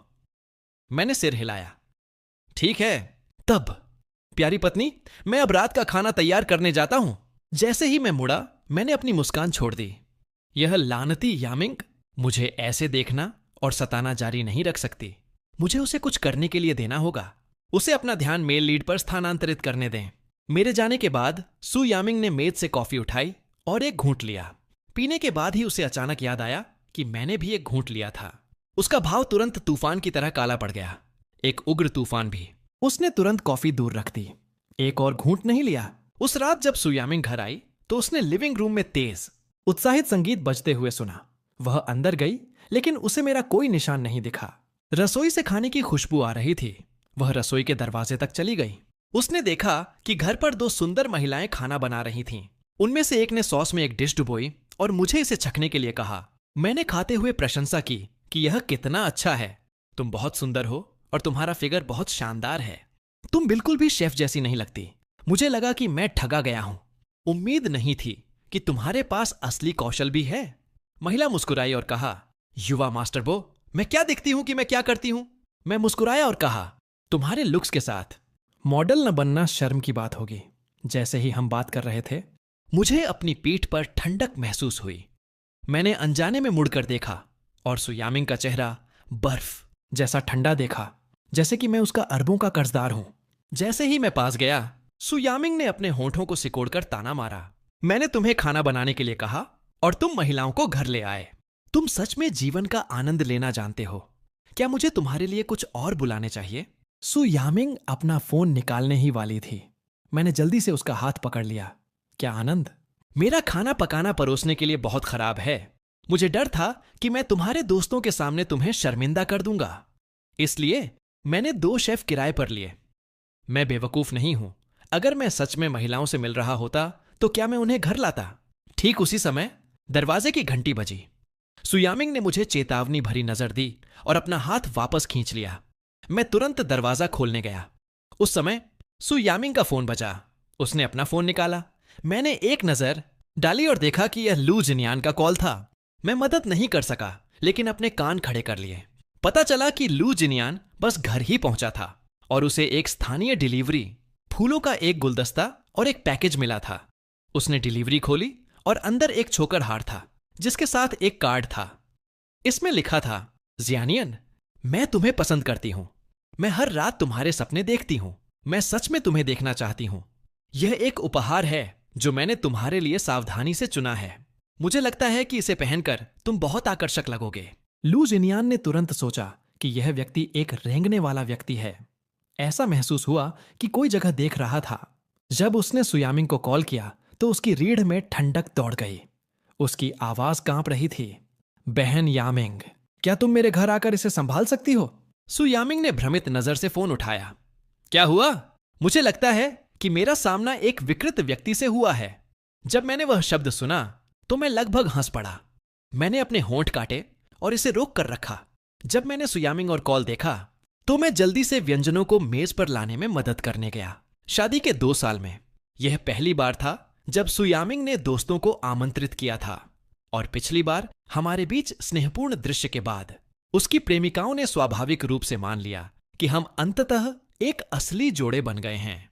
मैंने सिर हिलाया। ठीक है तब प्यारी पत्नी, मैं अब रात का खाना तैयार करने जाता हूं। जैसे ही मैं मुड़ा, मैंने अपनी मुस्कान छोड़ दी। यह लानती यामिंग मुझे ऐसे देखना और सताना जारी नहीं रख सकती। मुझे उसे कुछ करने के लिए देना होगा। उसे अपना ध्यान मेल लीड पर स्थानांतरित करने दें। मेरे जाने के बाद सु यामिंग ने मेज से कॉफी उठाई और एक घूंट लिया। पीने के बाद ही उसे अचानक याद आया कि मैंने भी एक घूंट लिया था। उसका भाव तुरंत तूफान की तरह काला पड़ गया, एक उग्र तूफान भी। उसने तुरंत कॉफी दूर रख दी, एक और घूंट नहीं लिया। उस रात जब सु यामिंग घर आई तो उसने लिविंग रूम में तेज उत्साहित संगीत बजते हुए सुना। वह अंदर गई, लेकिन उसे मेरा कोई निशान नहीं दिखा। रसोई से खाने की खुशबू आ रही थी। वह रसोई के दरवाजे तक चली गई। उसने देखा कि घर पर दो सुंदर महिलाएं खाना बना रही थीं। उनमें से एक ने सॉस में एक डिश डुबोई और मुझे इसे चखने के लिए कहा। मैंने खाते हुए प्रशंसा की कि यह कितना अच्छा है। तुम बहुत सुंदर हो और तुम्हारा फिगर बहुत शानदार है। तुम बिल्कुल भी शेफ जैसी नहीं लगती। मुझे लगा कि मैं ठगा गया हूं। उम्मीद नहीं थी कि तुम्हारे पास असली कौशल भी है। महिला मुस्कुराई और कहा, युवा मास्टर बो, मैं क्या दिखती हूं कि मैं क्या करती हूं? मैं मुस्कुराया और कहा, तुम्हारे लुक्स के साथ मॉडल न बनना शर्म की बात होगी। जैसे ही हम बात कर रहे थे, मुझे अपनी पीठ पर ठंडक महसूस हुई। मैंने अनजाने में मुड़कर देखा और सु यामिंग का चेहरा बर्फ जैसा ठंडा देखा, जैसे कि मैं उसका अरबों का कर्जदार हूं। जैसे ही मैं पास गया, सु यामिंग ने अपने होठों को सिकोड़कर ताना मारा। मैंने तुम्हें खाना बनाने के लिए कहा और तुम महिलाओं को घर ले आए। तुम सच में जीवन का आनंद लेना जानते हो। क्या मुझे तुम्हारे लिए कुछ और बुलाने चाहिए? सु यामिंग अपना फोन निकालने ही वाली थी। मैंने जल्दी से उसका हाथ पकड़ लिया। क्या आनंद? मेरा खाना पकाना परोसने के लिए बहुत खराब है। मुझे डर था कि मैं तुम्हारे दोस्तों के सामने तुम्हें शर्मिंदा कर दूंगा, इसलिए मैंने 2 शेफ किराए पर लिए। मैं बेवकूफ नहीं हूं। अगर मैं सच में महिलाओं से मिल रहा होता तो क्या मैं उन्हें घर लाता? ठीक उसी समय दरवाजे की घंटी बजी। सु यामिंग ने मुझे चेतावनी भरी नजर दी और अपना हाथ वापस खींच लिया। मैं तुरंत दरवाजा खोलने गया। उस समय सु यामिंग का फोन बजा। उसने अपना फोन निकाला। मैंने एक नजर डाली और देखा कि यह लू जिनियान का कॉल था। मैं मदद नहीं कर सका, लेकिन अपने कान खड़े कर लिए। पता चला कि लू जिनियान बस घर ही पहुंचा था और उसे एक स्थानीय डिलीवरी, फूलों का एक गुलदस्ता और एक पैकेज मिला था। उसने डिलीवरी खोली और अंदर एक छोकर हार था, जिसके साथ एक कार्ड था। इसमें लिखा था, जियानियन, मैं तुम्हें पसंद करती हूं। मैं हर रात तुम्हारे सपने देखती हूं। मैं सच में तुम्हें देखना चाहती हूं। यह एक उपहार है जो मैंने तुम्हारे लिए सावधानी से चुना है। मुझे लगता है कि इसे पहनकर तुम बहुत आकर्षक लगोगे। लू जिनियान ने तुरंत सोचा कि यह व्यक्ति एक रेंगने वाला व्यक्ति है। ऐसा महसूस हुआ कि कोई जगह देख रहा था। जब उसने सु यामिंग को कॉल किया तो उसकी रीढ़ में ठंडक दौड़ गई। उसकी आवाज कांप रही थी। बहन यामिंग, क्या तुम मेरे घर आकर इसे संभाल सकती हो? सु यामिंग ने भ्रमित नजर से फोन उठाया। क्या हुआ? मुझे लगता है कि मेरा सामना एक विकृत व्यक्ति से हुआ है। जब मैंने वह शब्द सुना तो मैं लगभग हंस पड़ा। मैंने अपने होंठ काटे और इसे रोक कर रखा। जब मैंने सु यामिंग और कॉल देखा तो मैं जल्दी से व्यंजनों को मेज पर लाने में मदद करने गया। शादी के 2 साल में यह पहली बार था जब सु यामिंग ने दोस्तों को आमंत्रित किया था, और पिछली बार हमारे बीच स्नेहपूर्ण दृश्य के बाद उसकी प्रेमिकाओं ने स्वाभाविक रूप से मान लिया कि हम अंततः एक असली जोड़े बन गए हैं।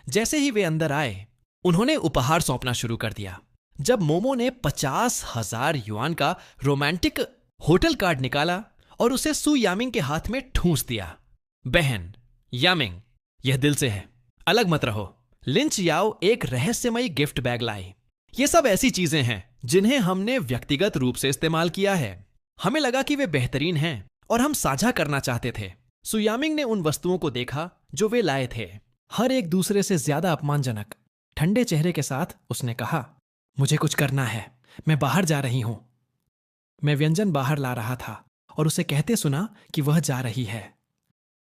जैसे ही वे अंदर आए, उन्होंने उपहार सौंपना शुरू कर दिया। जब मोमो ने 50,000 युआन का रोमांटिक होटल कार्ड निकाला और उसे सु यामिंग के हाथ में ठूंस दिया। बहन यामिंग, यह दिल से है, अलग मत रहो। लिंच याओ एक रहस्यमयी गिफ्ट बैग लाई। ये सब ऐसी चीजें हैं जिन्हें हमने व्यक्तिगत रूप से इस्तेमाल किया है। हमें लगा कि वे बेहतरीन हैं और हम साझा करना चाहते थे। सु यामिंग ने उन वस्तुओं को देखा जो वे लाए थे, हर एक दूसरे से ज्यादा अपमानजनक। ठंडे चेहरे के साथ उसने कहा, मुझे कुछ करना है, मैं बाहर जा रही हूं। मैं व्यंजन बाहर ला रहा था और उसे कहते सुना कि वह जा रही है।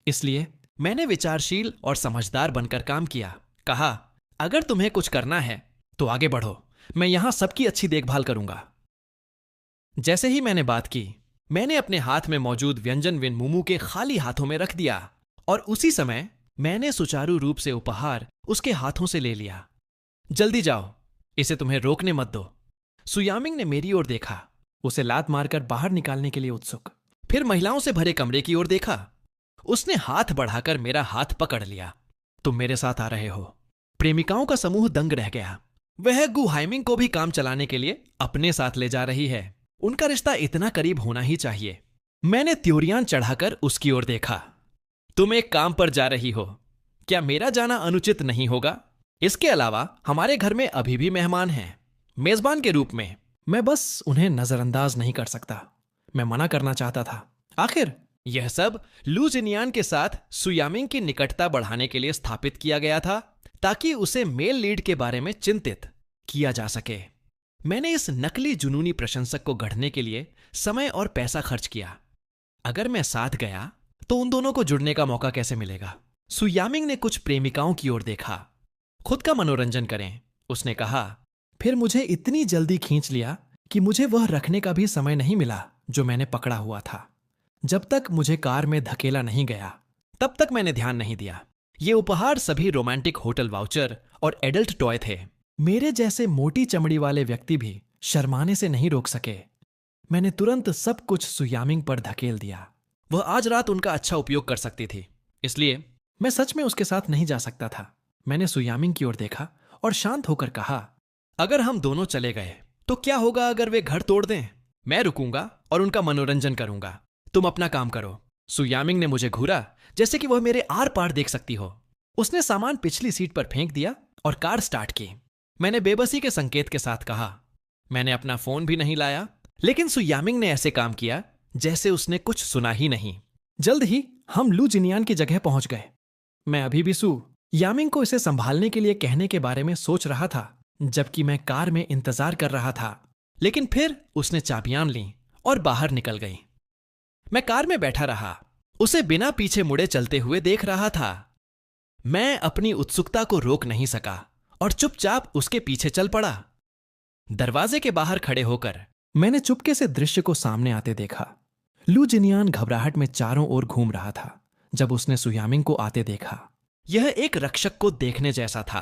इसलिए मैंने विचारशील और समझदार बनकर काम किया। कहा, अगर तुम्हें कुछ करना है तो आगे बढ़ो, मैं यहां सबकी अच्छी देखभाल करूंगा। जैसे ही मैंने बात की, मैंने अपने हाथ में मौजूद व्यंजन विन मुमू के खाली हाथों में रख दिया और उसी समय मैंने सुचारू रूप से उपहार उसके हाथों से ले लिया। जल्दी जाओ, इसे तुम्हें रोकने मत दो। सु यामिंग ने मेरी ओर देखा, उसे लात मारकर बाहर निकालने के लिए उत्सुक। फिर महिलाओं से भरे कमरे की ओर देखा। उसने हाथ बढ़ाकर मेरा हाथ पकड़ लिया। तुम मेरे साथ आ रहे हो। प्रेमिकाओं का समूह दंग रह गया। वह गु हाइमिंग को भी काम चलाने के लिए अपने साथ ले जा रही है। उनका रिश्ता इतना करीब होना ही चाहिए। मैंने त्योरियान चढ़ाकर उसकी ओर देखा। तुम एक काम पर जा रही हो, क्या मेरा जाना अनुचित नहीं होगा? इसके अलावा हमारे घर में अभी भी मेहमान हैं, मेजबान के रूप में। मैं बस उन्हें नजरअंदाज नहीं कर सकता। मैं मना करना चाहता था। आखिर यह सब लू जिनियान के साथ सुयामिंग की निकटता बढ़ाने के लिए स्थापित किया गया था, ताकि उसे मेल लीड के बारे में चिंतित किया जा सके। मैंने इस नकली जुनूनी प्रशंसक को गढ़ने के लिए समय और पैसा खर्च किया। अगर मैं साथ गया तो उन दोनों को जुड़ने का मौका कैसे मिलेगा? सुयामिंग ने कुछ प्रेमिकाओं की ओर देखा। खुद का मनोरंजन करें, उसने कहा। फिर मुझे इतनी जल्दी खींच लिया कि मुझे वह रखने का भी समय नहीं मिला जो मैंने पकड़ा हुआ था। जब तक मुझे कार में धकेला नहीं गया तब तक मैंने ध्यान नहीं दिया। ये उपहार सभी रोमांटिक होटल वाउचर और एडल्ट टॉय थे। मेरे जैसे मोटी चमड़ी वाले व्यक्ति भी शर्माने से नहीं रोक सके। मैंने तुरंत सब कुछ सुयामिंग पर धकेल दिया। वह आज रात उनका अच्छा उपयोग कर सकती थी, इसलिए मैं सच में उसके साथ नहीं जा सकता था। मैंने सुयामिंग की ओर देखा और शांत होकर कहा, अगर हम दोनों चले गए तो क्या होगा अगर वे घर तोड़ दें? मैं रुकूंगा और उनका मनोरंजन करूंगा। तुम अपना काम करो। सुयामिंग ने मुझे घूरा जैसे कि वह मेरे आर पार देख सकती हो। उसने सामान पिछली सीट पर फेंक दिया और कार स्टार्ट की। मैंने बेबसी के संकेत के साथ कहा, मैंने अपना फोन भी नहीं लाया, लेकिन सुयामिंग ने ऐसे काम किया जैसे उसने कुछ सुना ही नहीं। जल्द ही हम लू जिनियान की जगह पहुंच गए। मैं अभी भी सू यामिंग को इसे संभालने के लिए कहने के बारे में सोच रहा था, जबकि मैं कार में इंतजार कर रहा था। लेकिन फिर उसने चाबियां लीं और बाहर निकल गई। मैं कार में बैठा रहा, उसे बिना पीछे मुड़े चलते हुए देख रहा था। मैं अपनी उत्सुकता को रोक नहीं सका और चुपचाप उसके पीछे चल पड़ा। दरवाजे के बाहर खड़े होकर मैंने चुपके से दृश्य को सामने आते देखा। लू जिनियान घबराहट में चारों ओर घूम रहा था जब उसने सुयामिंग को आते देखा। यह एक रक्षक को देखने जैसा था।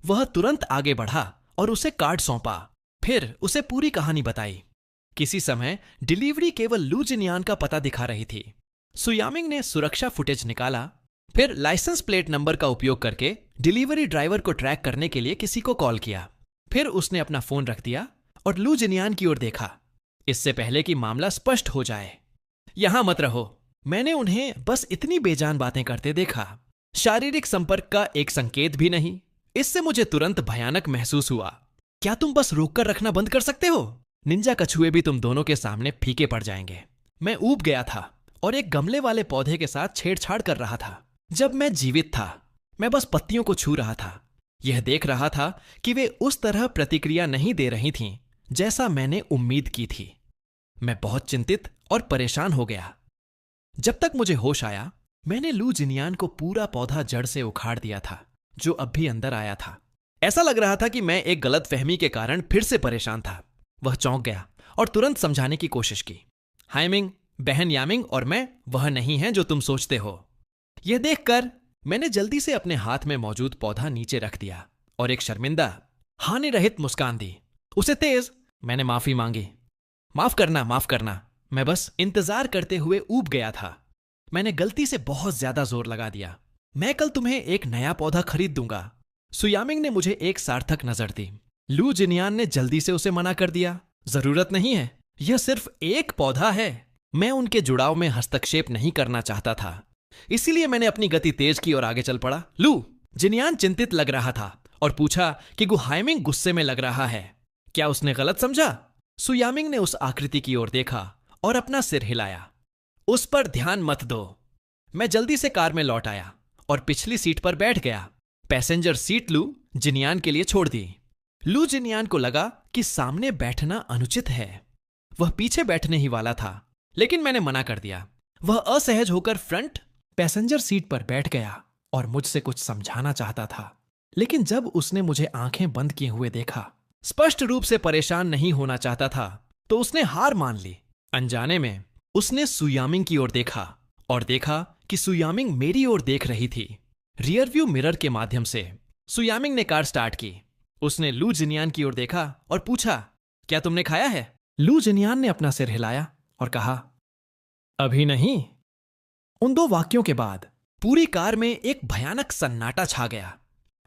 वह तुरंत आगे बढ़ा और उसे कार्ड सौंपा, फिर उसे पूरी कहानी बताई। किसी समय डिलीवरी केवल लू जिनियान का पता दिखा रही थी। सुयामिंग ने सुरक्षा फुटेज निकाला, फिर लाइसेंस प्लेट नंबर का उपयोग करके डिलीवरी ड्राइवर को ट्रैक करने के लिए किसी को कॉल किया। फिर उसने अपना फोन रख दिया और लू जिनियान की ओर देखा, इससे पहले कि मामला स्पष्ट हो जाए। यहां मत रहो। मैंने उन्हें बस इतनी बेजान बातें करते देखा। शारीरिक संपर्क का एक संकेत भी नहीं। इससे मुझे तुरंत भयानक महसूस हुआ। क्या तुम बस रोककर रखना बंद कर सकते हो? निंजा कछुए भी तुम दोनों के सामने फीके पड़ जाएंगे। मैं ऊब गया था और एक गमले वाले पौधे के साथ छेड़छाड़ कर रहा था। जब मैं जीवित था, मैं बस पत्तियों को छू रहा था। यह देख रहा था कि वे उस तरह प्रतिक्रिया नहीं दे रही थीं जैसा मैंने उम्मीद की थी। मैं बहुत चिंतित और परेशान हो गया। जब तक मुझे होश आया, मैंने लू जिनियान को पूरा पौधा जड़ से उखाड़ दिया था, जो अब भी अंदर आया था। ऐसा लग रहा था कि मैं एक गलतफहमी के कारण फिर से परेशान था। वह चौंक गया और तुरंत समझाने की कोशिश की। हाइमिंग, बहन यामिंग और मैं वह नहीं हैं जो तुम सोचते हो। यह देखकर मैंने जल्दी से अपने हाथ में मौजूद पौधा नीचे रख दिया और एक शर्मिंदा, हानि रहित मुस्कान दी। उसे तेज मैंने माफी मांगी। माफ करना, मैं बस इंतजार करते हुए ऊब गया था। मैंने गलती से बहुत ज्यादा जोर लगा दिया। मैं कल तुम्हें एक नया पौधा खरीद दूंगा। सुयामिंग ने मुझे एक सार्थक नजर दी। लू जिनियान ने जल्दी से उसे मना कर दिया। जरूरत नहीं है, यह सिर्फ एक पौधा है। मैं उनके जुड़ाव में हस्तक्षेप नहीं करना चाहता था, इसीलिए मैंने अपनी गति तेज की और आगे चल पड़ा। लू जिनियान चिंतित लग रहा था और पूछा कि हाइमिंग गुस्से में लग रहा है। क्या उसने गलत समझा? सुयामिंग ने उस आकृति की ओर देखा और अपना सिर हिलाया। उस पर ध्यान मत दो। मैं जल्दी से कार में लौट आया और पिछली सीट पर बैठ गया। पैसेंजर सीट लू जिनियान के लिए छोड़ दी। लू जिनियान को लगा कि सामने बैठना अनुचित है। वह पीछे बैठने ही वाला था, लेकिन मैंने मना कर दिया। वह असहज होकर फ्रंट पैसेंजर सीट पर बैठ गया और मुझसे कुछ समझाना चाहता था, लेकिन जब उसने मुझे आंखें बंद किए हुए देखा, स्पष्ट रूप से परेशान नहीं होना चाहता था, तो उसने हार मान ली। अनजाने में उसने सुयामिंग की ओर देखा और देखा कि सुयामिंग मेरी ओर देख रही थी। रियरव्यू मिरर के माध्यम से सुयामिंग ने कार स्टार्ट की। उसने लू जिनियान की ओर देखा और पूछा, क्या तुमने खाया है? लू जिनियान ने अपना सिर हिलाया और कहा, अभी नहीं। उन दो वाक्यों के बाद पूरी कार में एक भयानक सन्नाटा छा गया।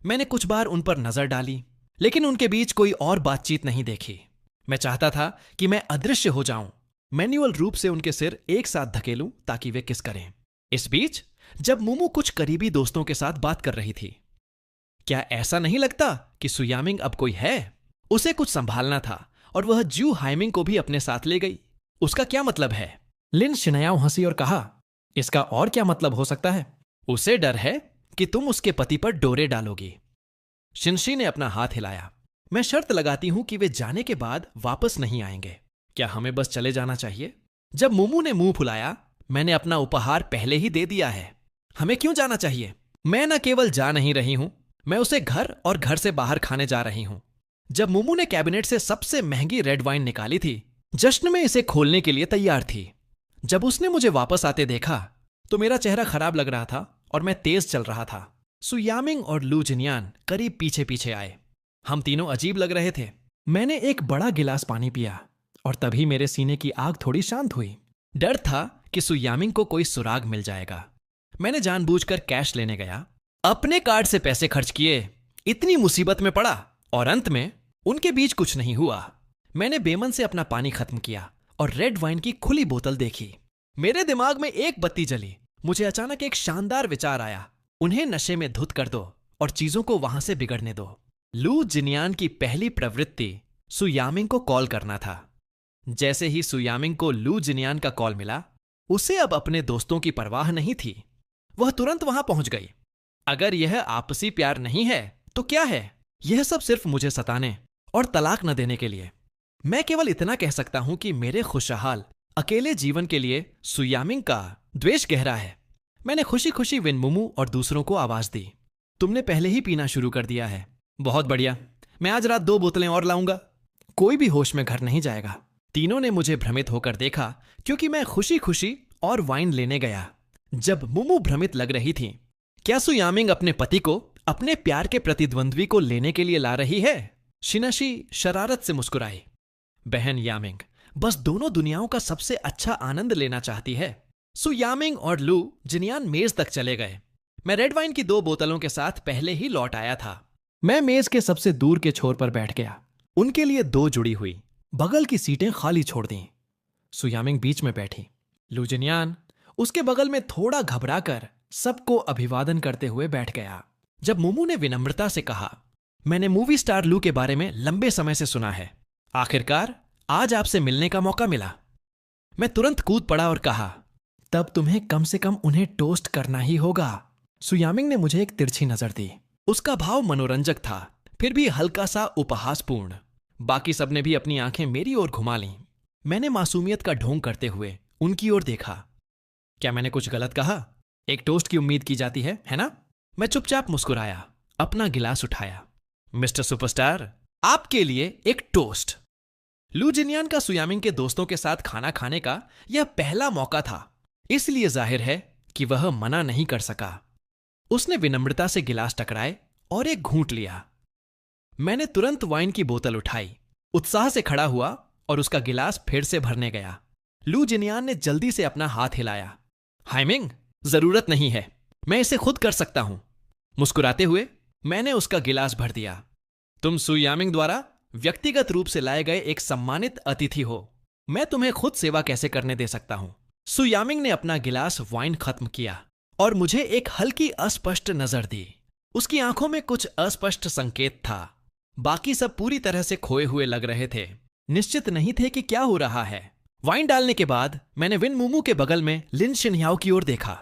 मैंने कुछ बार उन पर नजर डाली, लेकिन उनके बीच कोई और बातचीत नहीं देखी। मैं चाहता था कि मैं अदृश्य हो जाऊं, मैन्युअल रूप से उनके सिर एक साथ धकेलूं ताकि वे किस करें। इस बीच जब मुमू कुछ करीबी दोस्तों के साथ बात कर रही थी, क्या ऐसा नहीं लगता कि सुयामिंग अब कोई है? उसे कुछ संभालना था और वह ज्यू हाइमिंग को भी अपने साथ ले गई। उसका क्या मतलब है? लिन शिनयाओ हंसी और कहा, इसका और क्या मतलब हो सकता है? उसे डर है कि तुम उसके पति पर डोरे डालोगी। शिनशी ने अपना हाथ हिलाया। मैं शर्त लगाती हूं कि वे जाने के बाद वापस नहीं आएंगे। क्या हमें बस चले जाना चाहिए? जब मुमू ने मुंह फुलाया, मैंने अपना उपहार पहले ही दे दिया है। हमें क्यों जाना चाहिए? मैं न केवल जा नहीं रही हूं, मैं उसे घर और घर से बाहर खाने जा रही हूं। जब मुमू ने कैबिनेट से सबसे महंगी रेड वाइन निकाली थी, जश्न में इसे खोलने के लिए तैयार थी। जब उसने मुझे वापस आते देखा तो मेरा चेहरा खराब लग रहा था और मैं तेज चल रहा था। सु यामिंग और लू जिनयान करीब पीछे पीछे आए। हम तीनों अजीब लग रहे थे। मैंने एक बड़ा गिलास पानी पिया और तभी मेरे सीने की आग थोड़ी शांत हुई। डर था कि सु यामिंग को कोई सुराग मिल जाएगा। मैंने जानबूझकर कैश लेने गया, अपने कार्ड से पैसे खर्च किए, इतनी मुसीबत में पड़ा और अंत में उनके बीच कुछ नहीं हुआ। मैंने बेमन से अपना पानी खत्म किया और रेड वाइन की खुली बोतल देखी। मेरे दिमाग में एक बत्ती जली। मुझे अचानक एक शानदार विचार आया। उन्हें नशे में धुत कर दो और चीजों को वहां से बिगड़ने दो। लू जिनयान की पहली प्रवृत्ति सु यामिंग को कॉल करना था। जैसे ही सु यामिंग को लू जिनयान का कॉल मिला, उसे अब अपने दोस्तों की परवाह नहीं थी। वह तुरंत वहां पहुंच गई। अगर यह आपसी प्यार नहीं है तो क्या है? यह सब सिर्फ मुझे सताने और तलाक न देने के लिए। मैं केवल इतना कह सकता हूं कि मेरे खुशहाल अकेले जीवन के लिए सु यामिंग का द्वेष गहरा है। मैंने खुशी खुशी विन मुमू और दूसरों को आवाज दी, तुमने पहले ही पीना शुरू कर दिया है। बहुत बढ़िया, मैं आज रात 2 बोतलें और लाऊंगा। कोई भी होश में घर नहीं जाएगा। तीनों ने मुझे भ्रमित होकर देखा क्योंकि मैं खुशी खुशी और वाइन लेने गया। जब मुमू भ्रमित लग रही थी, क्या सु यामिंग अपने पति को अपने प्यार के प्रतिद्वंद्वी को लेने के लिए ला रही है? शिनाशी शरारत से मुस्कुराई। बहन यामिंग बस दोनों दुनियाओं का सबसे अच्छा आनंद लेना चाहती है। सु यामिंग और लू जिनयान मेज तक चले गए। मैं रेड वाइन की 2 बोतलों के साथ पहले ही लौट आया था। मैं मेज के सबसे दूर के छोर पर बैठ गया। उनके लिए 2 जुड़ी हुई बगल की सीटें खाली छोड़ दी। सु यामिंग बीच में बैठी। लू जिनयान उसके बगल में थोड़ा घबराकर सबको अभिवादन करते हुए बैठ गया। जब मुमू ने विनम्रता से कहा, मैंने मूवी स्टार लू के बारे में लंबे समय से सुना है। आखिरकार आज आपसे मिलने का मौका मिला। मैं तुरंत कूद पड़ा और कहा, तब तुम्हें कम से कम उन्हें टोस्ट करना ही होगा। सु यामिंग ने मुझे एक तिरछी नजर दी। उसका भाव मनोरंजक था, फिर भी हल्का सा उपहासपूर्ण। बाकी सबने भी अपनी आंखें मेरी ओर घुमा लीं। मैंने मासूमियत का ढोंग करते हुए उनकी ओर देखा। क्या मैंने कुछ गलत कहा? एक टोस्ट की उम्मीद की जाती है ना? मैं चुपचाप मुस्कुराया, अपना गिलास उठाया। मिस्टर सुपरस्टार, आपके लिए एक टोस्ट। लू जिनयान का सु यामिंग के दोस्तों के साथ खाना खाने का यह पहला मौका था, इसलिए जाहिर है कि वह मना नहीं कर सका। उसने विनम्रता से गिलास टकराए और एक घूंट लिया। मैंने तुरंत वाइन की बोतल उठाई, उत्साह से खड़ा हुआ और उसका गिलास फिर से भरने गया। लू जिनयान ने जल्दी से अपना हाथ हिलाया। हाइमिंग, जरूरत नहीं है, मैं इसे खुद कर सकता हूं। मुस्कुराते हुए मैंने उसका गिलास भर दिया। तुम सु यामिंग द्वारा व्यक्तिगत रूप से लाए गए एक सम्मानित अतिथि हो। मैं तुम्हें खुद सेवा कैसे करने दे सकता हूं? सु यामिंग ने अपना गिलास वाइन खत्म किया और मुझे एक हल्की अस्पष्ट नजर दी। उसकी आंखों में कुछ अस्पष्ट संकेत था। बाकी सब पूरी तरह से खोए हुए लग रहे थे, निश्चित नहीं थे कि क्या हो रहा है। वाइन डालने के बाद मैंने विन मुमू के बगल में लिन शिनयाओ की ओर देखा।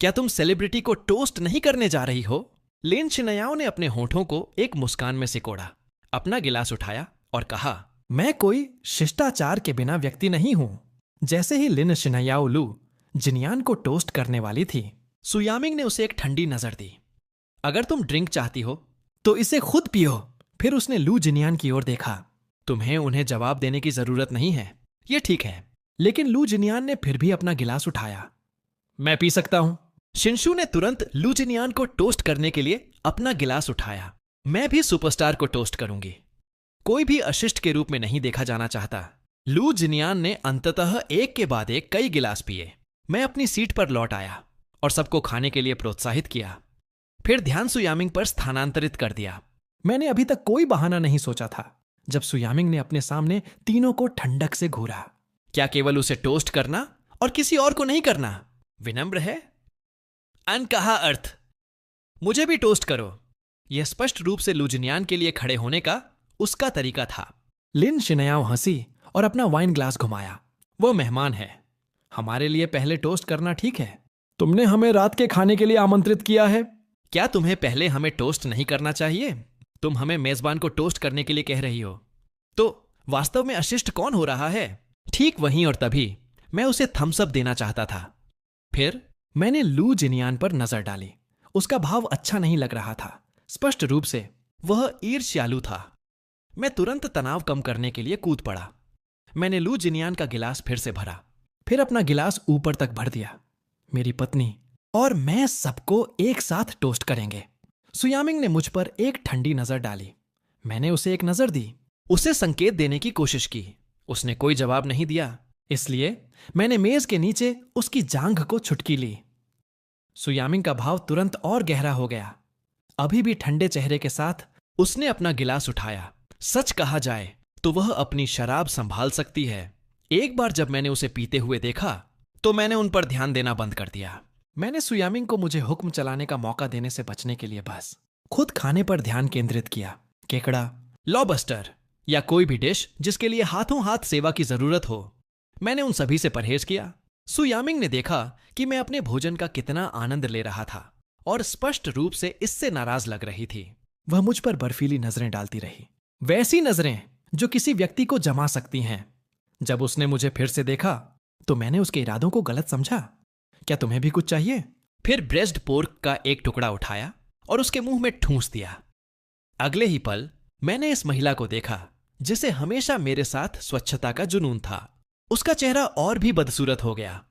क्या तुम सेलिब्रिटी को टोस्ट नहीं करने जा रही हो? लिन शिनयाओ ने अपने होठों को एक मुस्कान में सिकोड़ा, अपना गिलास उठाया और कहा, मैं कोई शिष्टाचार के बिना व्यक्ति नहीं हूं। जैसे ही लिन शिनयाओ लू जिनयान को टोस्ट करने वाली थी, सु यामिंग ने उसे एक ठंडी नजर दी। अगर तुम ड्रिंक चाहती हो तो इसे खुद पियो। फिर उसने लू जिनयान की ओर देखा। तुम्हें उन्हें जवाब देने की जरूरत नहीं है, यह ठीक है। लेकिन लू जिनयान ने फिर भी अपना गिलास उठाया। मैं पी सकता हूं। शिनशु ने तुरंत लू जिनयान को टोस्ट करने के लिए अपना गिलास उठाया। मैं भी सुपरस्टार को टोस्ट करूंगी। कोई भी अशिष्ट के रूप में नहीं देखा जाना चाहता। लू जिनयान ने अंततः एक के बाद एक कई गिलास पिए। मैं अपनी सीट पर लौट आया और सबको खाने के लिए प्रोत्साहित किया। फिर ध्यान सु यामिंग पर स्थानांतरित कर दिया। मैंने अभी तक कोई बहाना नहीं सोचा था जब सु यामिंग ने अपने सामने तीनों को ठंडक से घूरा। क्या केवल उसे टोस्ट करना और किसी और को नहीं करना विनम्र है? अनकहा अर्थ। मुझे भी टोस्ट करो। यह स्पष्ट रूप से लू जिनयान के लिए खड़े होने का उसका तरीका था। लिन शिनयाओ हंसी और अपना वाइन ग्लास घुमाया। वो मेहमान है, हमारे लिए पहले टोस्ट करना ठीक है। तुमने हमें रात के खाने के लिए आमंत्रित किया है। क्या तुम्हें पहले हमें टोस्ट नहीं करना चाहिए? तुम हमें मेजबान को टोस्ट करने के लिए कह रही हो, तो वास्तव में अशिष्ट कौन हो रहा है? ठीक वहीं और तभी मैं उसे थम्स अप देना चाहता था। फिर मैंने लू जिनियान पर नजर डाली। उसका भाव अच्छा नहीं लग रहा था। स्पष्ट रूप से वह ईर्ष्यालु था। मैं तुरंत तनाव कम करने के लिए कूद पड़ा। मैंने लू जिनियान का गिलास फिर से भरा, फिर अपना गिलास ऊपर तक भर दिया। मेरी पत्नी और मैं सबको एक साथ टोस्ट करेंगे। सुयामिंग ने मुझ पर एक ठंडी नजर डाली। मैंने उसे एक नजर दी, उसे संकेत देने की कोशिश की। उसने कोई जवाब नहीं दिया, इसलिए मैंने मेज के नीचे उसकी जांघ को छुटकी ली। सुयामिंग का भाव तुरंत और गहरा हो गया। अभी भी ठंडे चेहरे के साथ उसने अपना गिलास उठाया। सच कहा जाए तो वह अपनी शराब संभाल सकती है। एक बार जब मैंने उसे पीते हुए देखा तो मैंने उन पर ध्यान देना बंद कर दिया। मैंने सुयामिंग को मुझे हुक्म चलाने का मौका देने से बचने के लिए बस खुद खाने पर ध्यान केंद्रित किया। केकड़ा, लॉबस्टर या कोई भी डिश जिसके लिए हाथों हाथ सेवा की जरूरत हो, मैंने उन सभी से परहेज किया। सुयामिंग ने देखा कि मैं अपने भोजन का कितना आनंद ले रहा था और स्पष्ट रूप से इससे नाराज लग रही थी। वह मुझ पर बर्फीली नजरें डालती रही, वैसी नजरें जो किसी व्यक्ति को जमा सकती हैं। जब उसने मुझे फिर से देखा तो मैंने उसके इरादों को गलत समझा। क्या तुम्हें भी कुछ चाहिए? फिर ब्रेस्ट पोर्क का एक टुकड़ा उठाया और उसके मुंह में ठूंस दिया। अगले ही पल मैंने इस महिला को देखा जिसे हमेशा मेरे साथ स्वच्छता का जुनून था। उसका चेहरा और भी बदसूरत हो गया।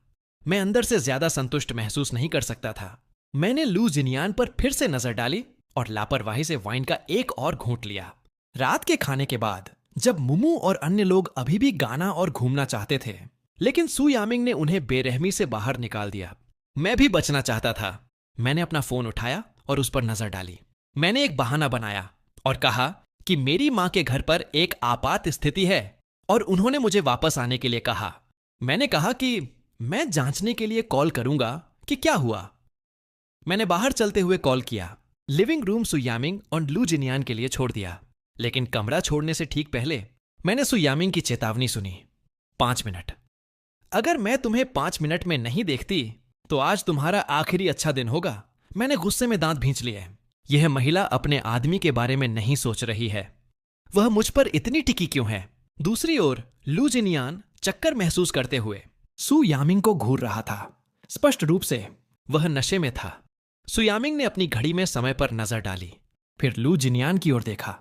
मैं अंदर से ज्यादा संतुष्ट महसूस नहीं कर सकता था। मैंने लू जिनियान पर फिर से नजर डाली और लापरवाही से वाइन का एक और घूंट लिया। रात के खाने के बाद जब मुमू और अन्य लोग अभी भी गाना और घूमना चाहते थे, लेकिन सु यामिंग ने उन्हें बेरहमी से बाहर निकाल दिया। मैं भी बचना चाहता था। मैंने अपना फोन उठाया और उस पर नजर डाली। मैंने एक बहाना बनाया और कहा कि मेरी मां के घर पर एक आपात स्थिति है और उन्होंने मुझे वापस आने के लिए कहा। मैंने कहा कि मैं जांचने के लिए कॉल करूंगा कि क्या हुआ। मैंने बाहर चलते हुए कॉल किया। लिविंग रूम सु यामिंग और लू जिनियान के लिए छोड़ दिया, लेकिन कमरा छोड़ने से ठीक पहले मैंने सु यामिंग की चेतावनी सुनी। 5 मिनट। अगर मैं तुम्हें 5 मिनट में नहीं देखती तो आज तुम्हारा आखिरी अच्छा दिन होगा। मैंने गुस्से में दांत भींच लिए। यह महिला अपने आदमी के बारे में नहीं सोच रही है। वह मुझ पर इतनी टिकी क्यों है? दूसरी ओर लू जिनियान चक्कर महसूस करते हुए सु यामिंग को घूर रहा था। स्पष्ट रूप से वह नशे में था। सु यामिंग ने अपनी घड़ी में समय पर नजर डाली, फिर लू जिनियान की ओर देखा।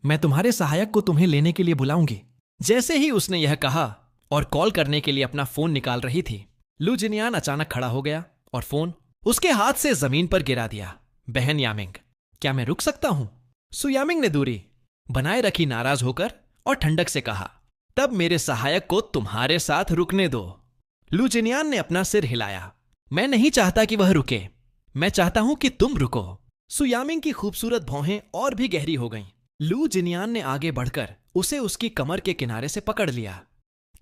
मैं तुम्हारे सहायक को तुम्हें लेने के लिए बुलाऊंगी। जैसे ही उसने यह कहा और कॉल करने के लिए अपना फोन निकाल रही थी, लू जिनियान अचानक खड़ा हो गया और फोन उसके हाथ से जमीन पर गिरा दिया। बहन यामिंग, क्या मैं रुक सकता हूं? सु यामिंग ने दूरी बनाए रखी नाराज होकर और ठंडक से कहा, तब मेरे सहायक को तुम्हारे साथ रुकने दो। लू जिनियान ने अपना सिर हिलाया। मैं नहीं चाहता कि वह रुके, मैं चाहता हूं कि तुम रुको। सु यामिंग की खूबसूरत भौहें और भी गहरी हो गईं। लू जिनियान ने आगे बढ़कर उसे उसकी कमर के किनारे से पकड़ लिया।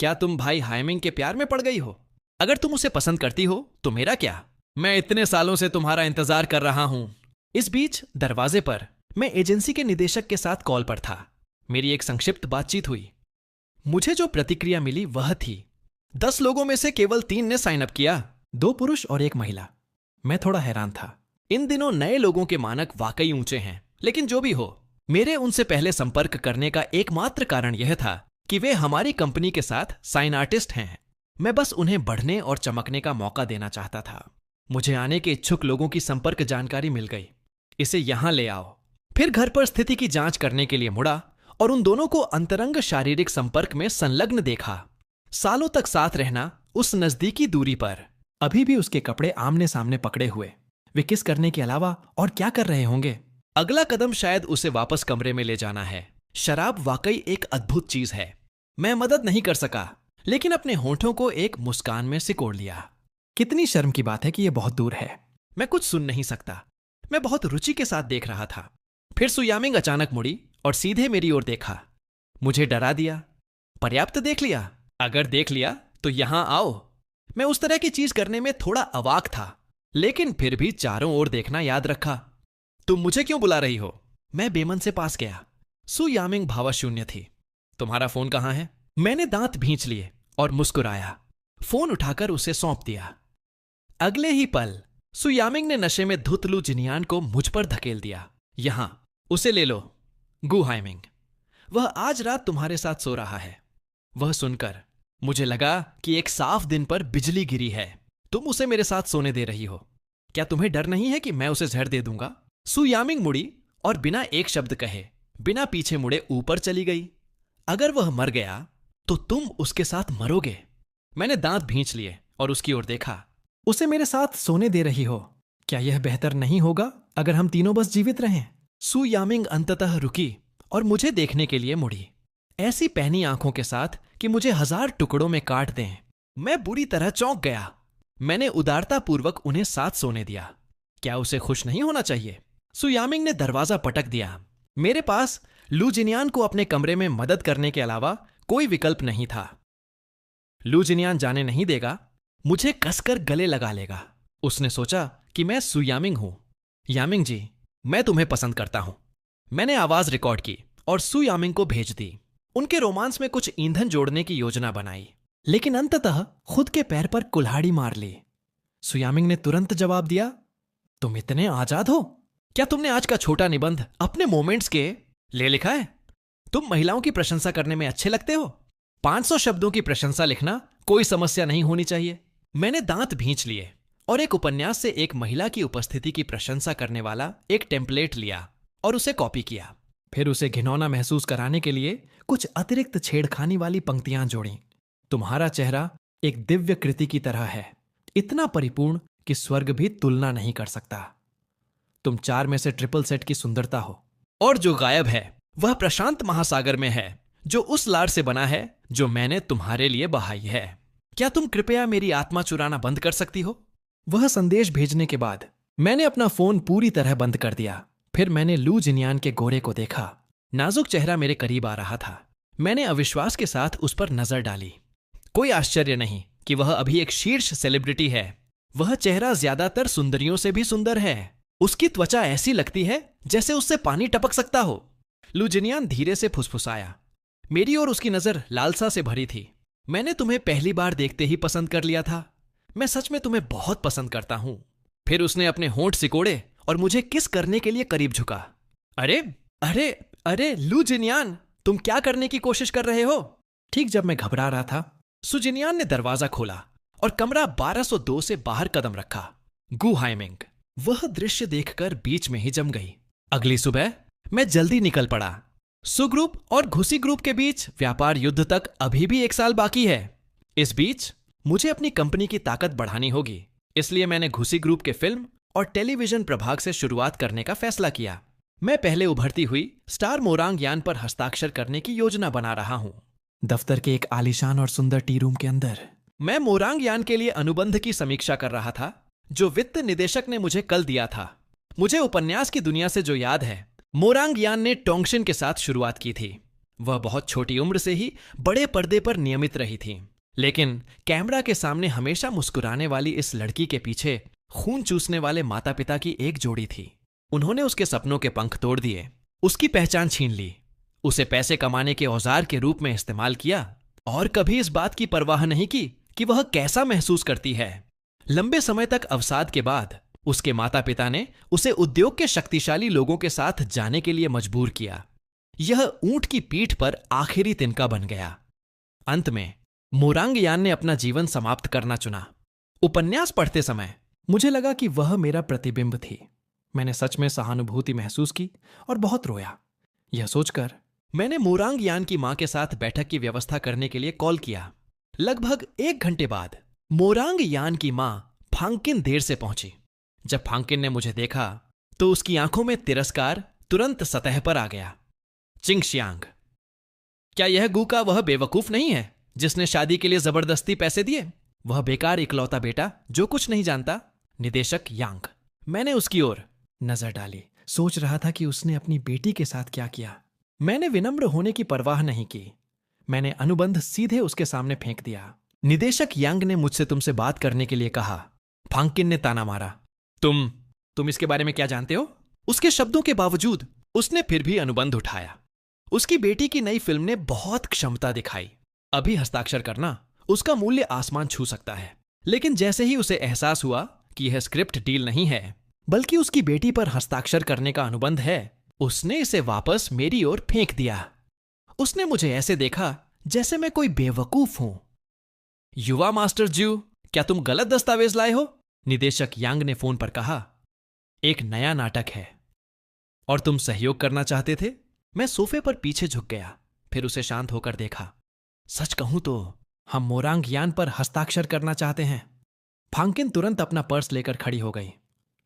क्या तुम भाई हायमिंग के प्यार में पड़ गई हो? अगर तुम उसे पसंद करती हो तो मेरा क्या? मैं इतने सालों से तुम्हारा इंतजार कर रहा हूं। इस बीच दरवाजे पर मैं एजेंसी के निदेशक के साथ कॉल पर था। मेरी एक संक्षिप्त बातचीत हुई। मुझे जो प्रतिक्रिया मिली वह थी, 10 लोगों में से केवल 3 ने साइन अप किया, 2 पुरुष और 1 महिला। मैं थोड़ा हैरान था। इन दिनों नए लोगों के मानक वाकई ऊंचे हैं, लेकिन जो भी हो, मेरे उनसे पहले संपर्क करने का एकमात्र कारण यह था कि वे हमारी कंपनी के साथ साइन आर्टिस्ट हैं। मैं बस उन्हें बढ़ने और चमकने का मौका देना चाहता था। मुझे आने के इच्छुक लोगों की संपर्क जानकारी मिल गई। इसे यहां ले आओ। फिर घर पर स्थिति की जांच करने के लिए मुड़ा और उन दोनों को अंतरंग शारीरिक संपर्क में संलग्न देखा। सालों तक साथ रहना उस नजदीकी दूरी पर। अभी भी उसके कपड़े आमने सामने पकड़े हुए। वे किस करने के अलावा और क्या कर रहे होंगे? अगला कदम शायद उसे वापस कमरे में ले जाना है। शराब वाकई एक अद्भुत चीज है। मैं मदद नहीं कर सका, लेकिन अपने होठों को एक मुस्कान में सिकोड़ लिया। कितनी शर्म की बात है कि यह बहुत दूर है। मैं कुछ सुन नहीं सकता। मैं बहुत रुचि के साथ देख रहा था। फिर सु यामिंग अचानक मुड़ी और सीधे मेरी ओर देखा। मुझे डरा दिया। पर्याप्त देख लिया? अगर देख लिया तो यहां आओ। मैं उस तरह की चीज करने में थोड़ा अवाक था, लेकिन फिर भी चारों ओर देखना याद रखा। तुम मुझे क्यों बुला रही हो? मैं बेमन से पास गया। सु यामिंग भावाशून्य थी। तुम्हारा फोन कहां है? मैंने दांत भींच लिए और मुस्कुराया, फोन उठाकर उसे सौंप दिया। अगले ही पल सु यामिंग ने नशे में धुत लू जिनियान को मुझ पर धकेल दिया। यहां, उसे ले लो, गु हाइमिंग। वह आज रात तुम्हारे साथ सो रहा है। वह सुनकर मुझे लगा कि एक साफ दिन पर बिजली गिरी है। तुम उसे मेरे साथ सोने दे रही हो। क्या तुम्हें डर नहीं है कि मैं उसे जहर दे दूंगा? सु यामिंग मुड़ी और बिना एक शब्द कहे, बिना पीछे मुड़े ऊपर चली गई। अगर वह मर गया तो तुम उसके साथ मरोगे। मैंने दांत भींच लिए और उसकी ओर देखा। उसे मेरे साथ सोने दे रही हो? क्या यह बेहतर नहीं होगा अगर हम तीनों बस जीवित रहें? सु यामिंग अंततः रुकी और मुझे देखने के लिए मुड़ी, ऐसी पहनी आंखों के साथ कि मुझे 1000 टुकड़ों में काट दें। मैं बुरी तरह चौंक गया। मैंने उदारतापूर्वक उन्हें साथ सोने दिया। क्या उसे खुश नहीं होना चाहिए? सु यामिंग ने दरवाजा पटक दिया। मेरे पास लू जिनियान को अपने कमरे में मदद करने के अलावा कोई विकल्प नहीं था। लू जिनियान जाने नहीं देगा, मुझे कसकर गले लगा लेगा। उसने सोचा कि मैं सु यामिंग हूं। यामिंग जी, मैं तुम्हें पसंद करता हूं। मैंने आवाज रिकॉर्ड की और सु यामिंग को भेज दी। उनके रोमांस में कुछ ईंधन जोड़ने की योजना बनाई, लेकिन अंततः खुद के पैर पर कुल्हाड़ी मार ली। सु यामिंग ने तुरंत जवाब दिया, तुम इतने आजाद हो? क्या तुमने आज का छोटा निबंध अपने मोमेंट्स के ले लिखा है? तुम महिलाओं की प्रशंसा करने में अच्छे लगते हो। 500 शब्दों की प्रशंसा लिखना कोई समस्या नहीं होनी चाहिए। मैंने दांत भींच लिए और एक उपन्यास से एक महिला की उपस्थिति की प्रशंसा करने वाला एक टेम्पलेट लिया और उसे कॉपी किया। फिर उसे घिनौना महसूस कराने के लिए कुछ अतिरिक्त छेड़खानी वाली पंक्तियां जोड़ी। तुम्हारा चेहरा एक दिव्य कृति की तरह है, इतना परिपूर्ण कि स्वर्ग भी तुलना नहीं कर सकता। तुम 4 में से ट्रिपल सेट की सुंदरता हो, और जो गायब है वह प्रशांत महासागर में है, जो उस लार से बना है जो मैंने तुम्हारे लिए बहाई है। क्या तुम कृपया मेरी आत्मा चुराना बंद कर सकती हो? वह संदेश भेजने के बाद मैंने अपना फोन पूरी तरह बंद कर दिया। फिर मैंने लू जिनियान के गोरे को देखा। नाजुक चेहरा मेरे करीब आ रहा था। मैंने अविश्वास के साथ उस पर नजर डाली। कोई आश्चर्य नहीं कि वह अभी एक शीर्ष सेलिब्रिटी है। वह चेहरा ज्यादातर सुंदरियों से भी सुंदर है। उसकी त्वचा ऐसी लगती है जैसे उससे पानी टपक सकता हो। लू जिनियान धीरे से फुसफुसाया। मेरी और उसकी नजर लालसा से भरी थी। मैंने तुम्हें पहली बार देखते ही पसंद कर लिया था। मैं सच में तुम्हें बहुत पसंद करता हूं। फिर उसने अपने होंठ सिकोड़े और मुझे किस करने के लिए करीब झुका। अरे अरे अरे लू जिनियान, तुम क्या करने की कोशिश कर रहे हो? ठीक जब मैं घबरा रहा था, सु जिनियान ने दरवाजा खोला और कमरा 1202 से बाहर कदम रखा। गु हाइमिंग वह दृश्य देखकर बीच में ही जम गई। अगली सुबह मैं जल्दी निकल पड़ा। सु ग्रुप और घुसी ग्रुप के बीच व्यापार युद्ध तक अभी भी 1 साल बाकी है। इस बीच मुझे अपनी कंपनी की ताकत बढ़ानी होगी। इसलिए मैंने घुसी ग्रुप के फिल्म और टेलीविजन प्रभाग से शुरुआत करने का फैसला किया। मैं पहले उभरती हुई स्टार मोरांग यान पर हस्ताक्षर करने की योजना बना रहा हूं। दफ्तर के एक आलीशान और सुंदर टी रूम के अंदर मैं मोरांग यान के लिए अनुबंध की समीक्षा कर रहा था, जो वित्त निदेशक ने मुझे कल दिया था। मुझे उपन्यास की दुनिया से जो याद है, मोरांग यान ने टोंगशिन के साथ शुरुआत की थी। वह बहुत छोटी उम्र से ही बड़े पर्दे पर नियमित रही थी, लेकिन कैमरा के सामने हमेशा मुस्कुराने वाली इस लड़की के पीछे खून चूसने वाले माता पिता की एक जोड़ी थी। उन्होंने उसके सपनों के पंख तोड़ दिए, उसकी पहचान छीन ली, उसे पैसे कमाने के औजार के रूप में इस्तेमाल किया और कभी इस बात की परवाह नहीं की कि वह कैसा महसूस करती है। लंबे समय तक अवसाद के बाद उसके माता पिता ने उसे उद्योग के शक्तिशाली लोगों के साथ जाने के लिए मजबूर किया। यह ऊंट की पीठ पर आखिरी तिनका बन गया। अंत में मोरांग यान ने अपना जीवन समाप्त करना चुना। उपन्यास पढ़ते समय मुझे लगा कि वह मेरा प्रतिबिंब थी। मैंने सच में सहानुभूति महसूस की और बहुत रोया। यह सोचकर मैंने मोरांग यान की मां के साथ बैठक की व्यवस्था करने के लिए कॉल किया। लगभग 1 घंटे बाद मोरांग यान की मां फांकिन देर से पहुंची। जब फांकिन ने मुझे देखा तो उसकी आंखों में तिरस्कार तुरंत सतह पर आ गया। चिंगशियांग, क्या यह गू का वह बेवकूफ नहीं है जिसने शादी के लिए जबरदस्ती पैसे दिए? वह बेकार इकलौता बेटा जो कुछ नहीं जानता। निदेशक यांग। मैंने उसकी ओर नजर डाली, सोच रहा था कि उसने अपनी बेटी के साथ क्या किया। मैंने विनम्र होने की परवाह नहीं की। मैंने अनुबंध सीधे उसके सामने फेंक दिया। निदेशक यांग ने मुझसे तुमसे बात करने के लिए कहा। फांकिन ने ताना मारा। तुम इसके बारे में क्या जानते हो? उसके शब्दों के बावजूद उसने फिर भी अनुबंध उठाया। उसकी बेटी की नई फिल्म ने बहुत क्षमता दिखाई। अभी हस्ताक्षर करना उसका मूल्य आसमान छू सकता है। लेकिन जैसे ही उसे एहसास हुआ कि यह स्क्रिप्ट डील नहीं है बल्कि उसकी बेटी पर हस्ताक्षर करने का अनुबंध है, उसने इसे वापस मेरी ओर फेंक दिया। उसने मुझे ऐसे देखा जैसे मैं कोई बेवकूफ हूं। युवा मास्टर ज्यू, क्या तुम गलत दस्तावेज लाए हो? निदेशक यांग ने फोन पर कहा। एक नया नाटक है और तुम सहयोग करना चाहते थे? मैं सोफे पर पीछे झुक गया, फिर उसे शांत होकर देखा। सच कहूं तो हम मोरांग यान पर हस्ताक्षर करना चाहते हैं। फांकिन तुरंत अपना पर्स लेकर खड़ी हो गई।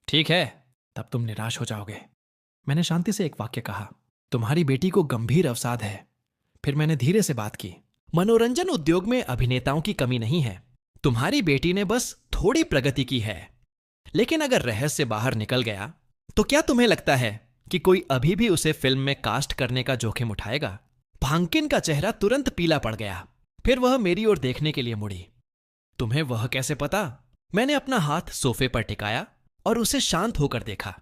ठीक है, तब तुम निराश हो जाओगे। मैंने शांति से एक वाक्य कहा। तुम्हारी बेटी को गंभीर अवसाद है। फिर मैंने धीरे से बात की। मनोरंजन उद्योग में अभिनेताओं की कमी नहीं है। तुम्हारी बेटी ने बस थोड़ी प्रगति की है। लेकिन अगर रहस्य बाहर निकल गया तो क्या तुम्हें लगता है कि कोई अभी भी उसे फिल्म में कास्ट करने का जोखिम उठाएगा? फांकिन का चेहरा तुरंत पीला पड़ गया। फिर वह मेरी ओर देखने के लिए मुड़ी। तुम्हें वह कैसे पता? मैंने अपना हाथ सोफे पर टिकाया और उसे शांत होकर देखा।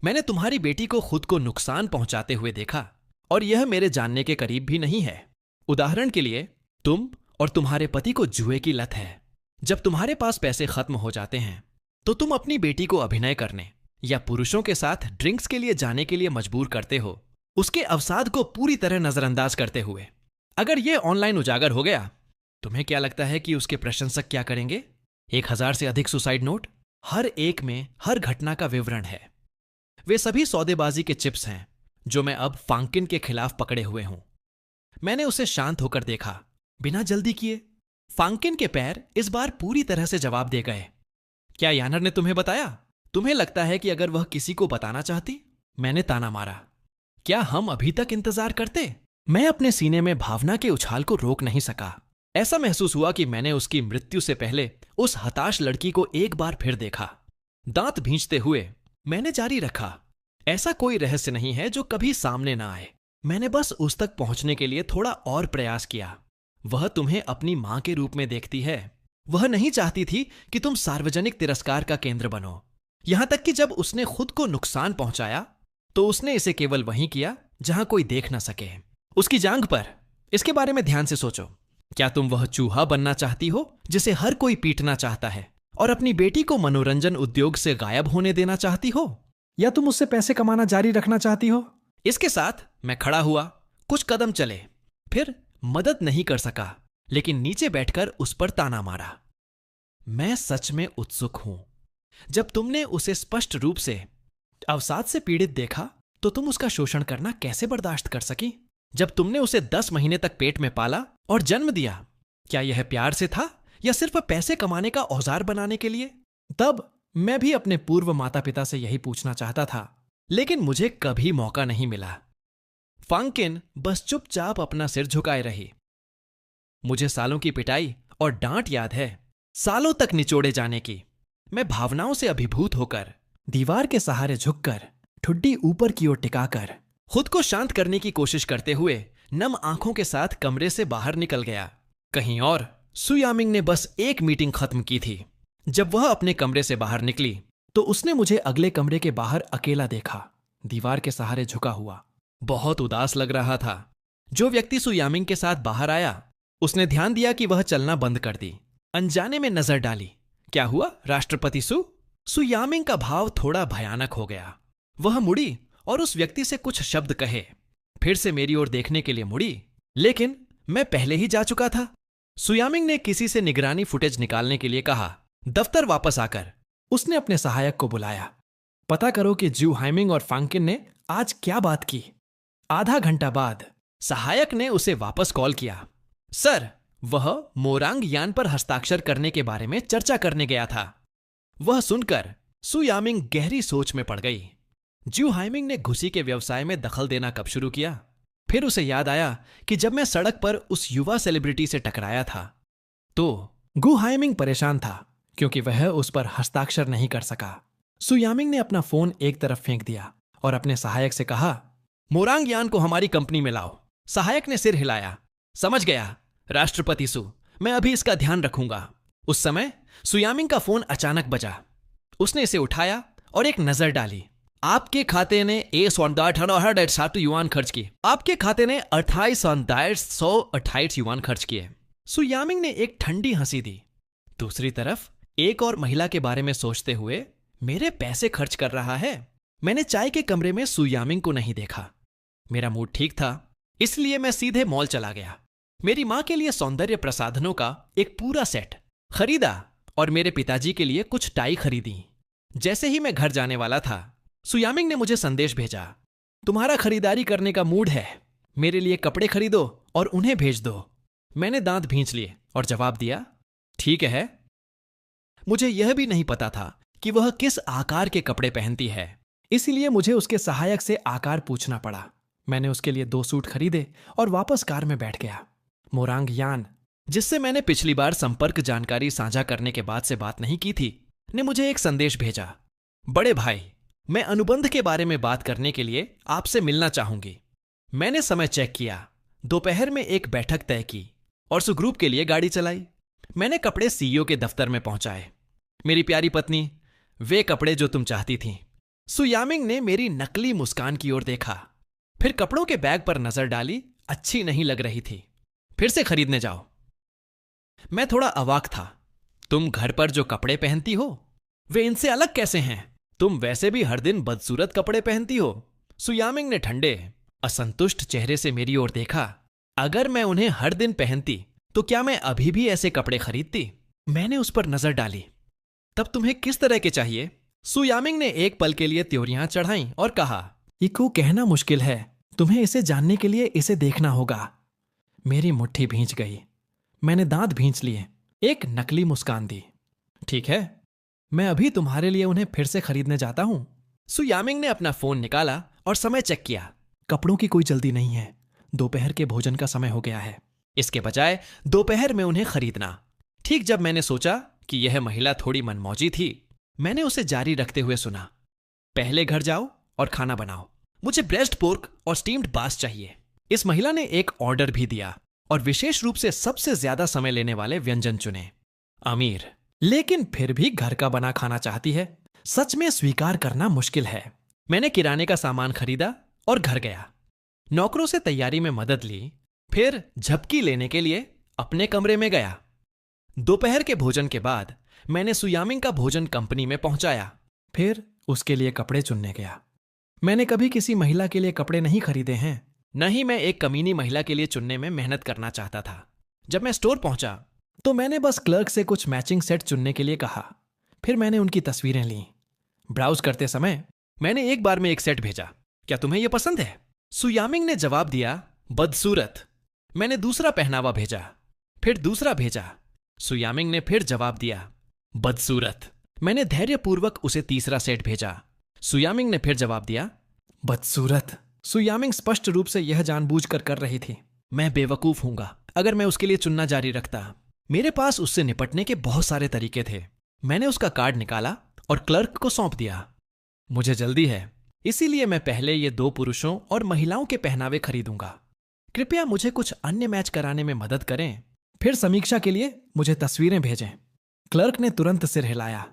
मैंने तुम्हारी बेटी को खुद को नुकसान पहुंचाते हुए देखा और यह मेरे जानने के करीब भी नहीं है। उदाहरण के लिए, तुम और तुम्हारे पति को जुए की लत है। जब तुम्हारे पास पैसे खत्म हो जाते हैं तो तुम अपनी बेटी को अभिनय करने या पुरुषों के साथ ड्रिंक्स के लिए जाने के लिए मजबूर करते हो, उसके अवसाद को पूरी तरह नजरअंदाज करते हुए। अगर यह ऑनलाइन उजागर हो गया, तुम्हें क्या लगता है कि उसके प्रशंसक क्या करेंगे? 1000 से अधिक सुसाइड नोट, हर एक में हर घटना का विवरण है। वे सभी सौदेबाजी के चिप्स हैं जो मैं अब फांकिन के खिलाफ पकड़े हुए हूं। मैंने उसे शांत होकर देखा, बिना जल्दी किए। फांकिन के पैर इस बार पूरी तरह से जवाब दे गए। क्या यानर ने तुम्हें बताया? तुम्हें लगता है कि अगर वह किसी को बताना चाहती? मैंने ताना मारा। क्या हम अभी तक इंतजार करते? मैं अपने सीने में भावना के उछाल को रोक नहीं सका। ऐसा महसूस हुआ कि मैंने उसकी मृत्यु से पहले उस हताश लड़की को एक बार फिर देखा। दांत भींचते हुए मैंने जारी रखा, ऐसा कोई रहस्य नहीं है जो कभी सामने ना आए। मैंने बस उस तक पहुंचने के लिए थोड़ा और प्रयास किया। वह तुम्हें अपनी मां के रूप में देखती है। वह नहीं चाहती थी कि तुम सार्वजनिक तिरस्कार का केंद्र बनो। यहां तक कि जब उसने खुद को नुकसान पहुंचाया तो उसने इसे केवल वहीं किया जहां कोई देख ना सके, उसकी जांघ पर। इसके बारे में ध्यान से सोचो। क्या तुम वह चूहा बनना चाहती हो जिसे हर कोई पीटना चाहता है और अपनी बेटी को मनोरंजन उद्योग से गायब होने देना चाहती हो, या तुम उससे पैसे कमाना जारी रखना चाहती हो? इसके साथ मैं खड़ा हुआ, कुछ कदम चले, फिर मदद नहीं कर सका, लेकिन नीचे बैठकर उस पर ताना मारा। मैं सच में उत्सुक हूं। जब तुमने उसे स्पष्ट रूप से अवसाद से पीड़ित देखा तो तुम उसका शोषण करना कैसे बर्दाश्त कर सकी? जब तुमने उसे 10 महीने तक पेट में पाला और जन्म दिया, क्या यह प्यार से था या सिर्फ पैसे कमाने का औजार बनाने के लिए? तब मैं भी अपने पूर्व माता पिता से यही पूछना चाहता था, लेकिन मुझे कभी मौका नहीं मिला। फांकिन बस चुपचाप अपना सिर झुकाए रही। मुझे सालों की पिटाई और डांट याद है, सालों तक निचोड़े जाने की। मैं भावनाओं से अभिभूत होकर दीवार के सहारे झुककर, ठुड्डी ऊपर की ओर टिकाकर, खुद को शांत करने की कोशिश करते हुए नम आंखों के साथ कमरे से बाहर निकल गया। कहीं और सु यामिंग ने बस एक मीटिंग खत्म की थी। जब वह अपने कमरे से बाहर निकली तो उसने मुझे अगले कमरे के बाहर अकेला देखा, दीवार के सहारे झुका हुआ। बहुत उदास लग रहा था। जो व्यक्ति सु यामिंग के साथ बाहर आया, उसने ध्यान दिया कि वह चलना बंद कर दी। अनजाने में नजर डाली। क्या हुआ राष्ट्रपति सु? सु यामिंग का भाव थोड़ा भयानक हो गया। वह मुड़ी और उस व्यक्ति से कुछ शब्द कहे, फिर से मेरी ओर देखने के लिए मुड़ी, लेकिन मैं पहले ही जा चुका था। सु यामिंग ने किसी से निगरानी फुटेज निकालने के लिए कहा। दफ्तर वापस आकर उसने अपने सहायक को बुलाया। पता करो कि ज्यू हाइमिंग और फांकिन ने आज क्या बात की। आधा घंटा बाद सहायक ने उसे वापस कॉल किया। सर, वह मोरांग यान पर हस्ताक्षर करने के बारे में चर्चा करने गया था। वह सुनकर सु यामिंग गहरी सोच में पड़ गई। ज्यू हाइमिंग ने घुसी के व्यवसाय में दखल देना कब शुरू किया? फिर उसे याद आया कि जब मैं सड़क पर उस युवा सेलिब्रिटी से टकराया था तो गु हाइमिंग परेशान था क्योंकि वह उस पर हस्ताक्षर नहीं कर सका। सु यामिंग ने अपना फोन एक तरफ फेंक दिया और अपने सहायक से कहा, मोरांग यान को हमारी कंपनी में लाओ। सहायक ने सिर हिलाया। समझ गया राष्ट्रपति सु, मैं अभी इसका ध्यान रखूंगा। उस समय सु यामिंग का फोन अचानक बजा। उसने इसे उठाया और एक नजर डाली। आपके खाते ने युआन खर्च किए। आपके खाते ने 28,128 युआन खर्च किए। सुयामिंग ने एक ठंडी हंसी दी। दूसरी तरफ एक और महिला के बारे में सोचते हुए मेरे पैसे खर्च कर रहा है। मैंने चाय के कमरे में सुयामिंग को नहीं देखा। मेरा मूड ठीक था, इसलिए मैं सीधे मॉल चला गया। मेरी मां के लिए सौंदर्य प्रसाधनों का एक पूरा सेट खरीदा और मेरे पिताजी के लिए कुछ टाई खरीदी। जैसे ही मैं घर जाने वाला था, सुयामिंग ने मुझे संदेश भेजा, तुम्हारा खरीदारी करने का मूड है, मेरे लिए कपड़े खरीदो और उन्हें भेज दो। मैंने दांत भींच लिए और जवाब दिया, ठीक है। मुझे यह भी नहीं पता था कि वह किस आकार के कपड़े पहनती है, इसीलिए मुझे उसके सहायक से आकार पूछना पड़ा। मैंने उसके लिए 2 सूट खरीदे और वापस कार में बैठ गया। मोरांग यान, जिससे मैंने पिछली बार संपर्क जानकारी साझा करने के बाद से बात नहीं की थी, ने मुझे एक संदेश भेजा। बड़े भाई, मैं अनुबंध के बारे में बात करने के लिए आपसे मिलना चाहूंगी। मैंने समय चेक किया। दोपहर में एक बैठक तय की और सुग्रुप के लिए गाड़ी चलाई। मैंने कपड़े सीईओ के दफ्तर में पहुंचाए। मेरी प्यारी पत्नी, वे कपड़े जो तुम चाहती थीं। सुयामिंग ने मेरी नकली मुस्कान की ओर देखा, फिर कपड़ों के बैग पर नजर डाली। अच्छी नहीं लग रही थी। फिर से खरीदने जाओ। मैं थोड़ा अवाक था। तुम घर पर जो कपड़े पहनती हो वे इनसे अलग कैसे हैं? तुम वैसे भी हर दिन बदसूरत कपड़े पहनती हो। सुयामिंग ने ठंडे असंतुष्ट चेहरे से मेरी ओर देखा। अगर मैं उन्हें हर दिन पहनती तो क्या मैं अभी भी ऐसे कपड़े खरीदती? मैंने उस पर नजर डाली। तब तुम्हें किस तरह के चाहिए? सुयामिंग ने एक पल के लिए त्योरियां चढ़ाईं और कहा, इको कहना मुश्किल है, तुम्हें इसे जानने के लिए इसे देखना होगा। मेरी मुट्ठी भींच गई। मैंने दांत भींच लिए, एक नकली मुस्कान दी। ठीक है, मैं अभी तुम्हारे लिए उन्हें फिर से खरीदने जाता हूं। सुयामिंग ने अपना फोन निकाला और समय चेक किया। कपड़ों की कोई जल्दी नहीं है, दोपहर के भोजन का समय हो गया है। इसके बजाय दोपहर में उन्हें खरीदना। ठीक जब मैंने सोचा कि यह महिला थोड़ी मनमौजी थी, मैंने उसे जारी रखते हुए सुना, पहले घर जाओ और खाना बनाओ। मुझे ब्रेस्ट पोर्क और स्टीम्ड बास चाहिए। इस महिला ने एक ऑर्डर भी दिया और विशेष रूप से सबसे ज्यादा समय लेने वाले व्यंजन चुने। अमीर, लेकिन फिर भी घर का बना खाना चाहती है। सच में स्वीकार करना मुश्किल है। मैंने किराने का सामान खरीदा और घर गया। नौकरों से तैयारी में मदद ली, फिर झपकी लेने के लिए अपने कमरे में गया। दोपहर के भोजन के बाद मैंने सुयामिंग का भोजन कंपनी में पहुंचाया, फिर उसके लिए कपड़े चुनने गया। मैंने कभी किसी महिला के लिए कपड़े नहीं खरीदे हैं, न ही मैं एक कमीनी महिला के लिए चुनने में मेहनत करना चाहता था। जब मैं स्टोर पहुंचा तो मैंने बस क्लर्क से कुछ मैचिंग सेट चुनने के लिए कहा। फिर मैंने उनकी तस्वीरें लीं। ब्राउज करते समय मैंने एक बार में एक सेट भेजा, क्या तुम्हें यह पसंद है? सुयामिंग ने जवाब दिया, बदसूरत। मैंने दूसरा पहनावा भेजा, फिर दूसरा भेजा। सुयामिंग ने फिर जवाब दिया, बदसूरत। मैंने धैर्यपूर्वक उसे तीसरा सेट भेजा। सुयामिंग ने फिर जवाब दिया, बदसूरत। सुयामिंग स्पष्ट रूप से यह जानबूझकर कर रही थी। मैं बेवकूफ हूंगा अगर मैं उसके लिए चुनना जारी रखता। मेरे पास उससे निपटने के बहुत सारे तरीके थे। मैंने उसका कार्ड निकाला और क्लर्क को सौंप दिया। मुझे जल्दी है, इसीलिए मैं पहले ये 2 पुरुषों और महिलाओं के पहनावे खरीदूंगा। कृपया मुझे कुछ अन्य मैच कराने में मदद करें, फिर समीक्षा के लिए मुझे तस्वीरें भेजें। क्लर्क ने तुरंत सिर हिलाया।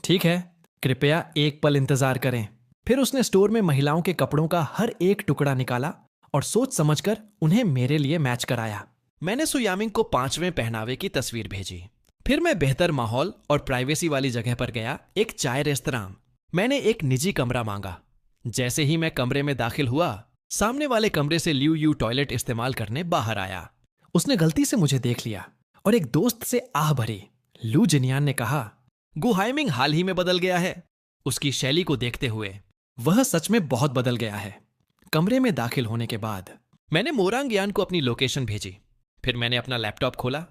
ठीक है, कृपया एक पल इंतजार करें। फिर उसने स्टोर में महिलाओं के कपड़ों का हर एक टुकड़ा निकाला और सोच समझकर उन्हें मेरे लिए मैच कराया। मैंने सुयामिंग को 5वें पहनावे की तस्वीर भेजी। फिर मैं बेहतर माहौल और प्राइवेसी वाली जगह पर गया, एक चाय रेस्तरां। मैंने एक निजी कमरा मांगा। जैसे ही मैं कमरे में दाखिल हुआ, सामने वाले कमरे से लियू यू टॉयलेट इस्तेमाल करने बाहर आया। उसने गलती से मुझे देख लिया और एक दोस्त से आह भरी। लू जिनियान ने कहा, गुहाइमिंग हाल ही में बदल गया है। उसकी शैली को देखते हुए वह सच में बहुत बदल गया है। कमरे में दाखिल होने के बाद मैंने मोरांग यान को अपनी लोकेशन भेजी। फिर मैंने अपना लैपटॉप खोला।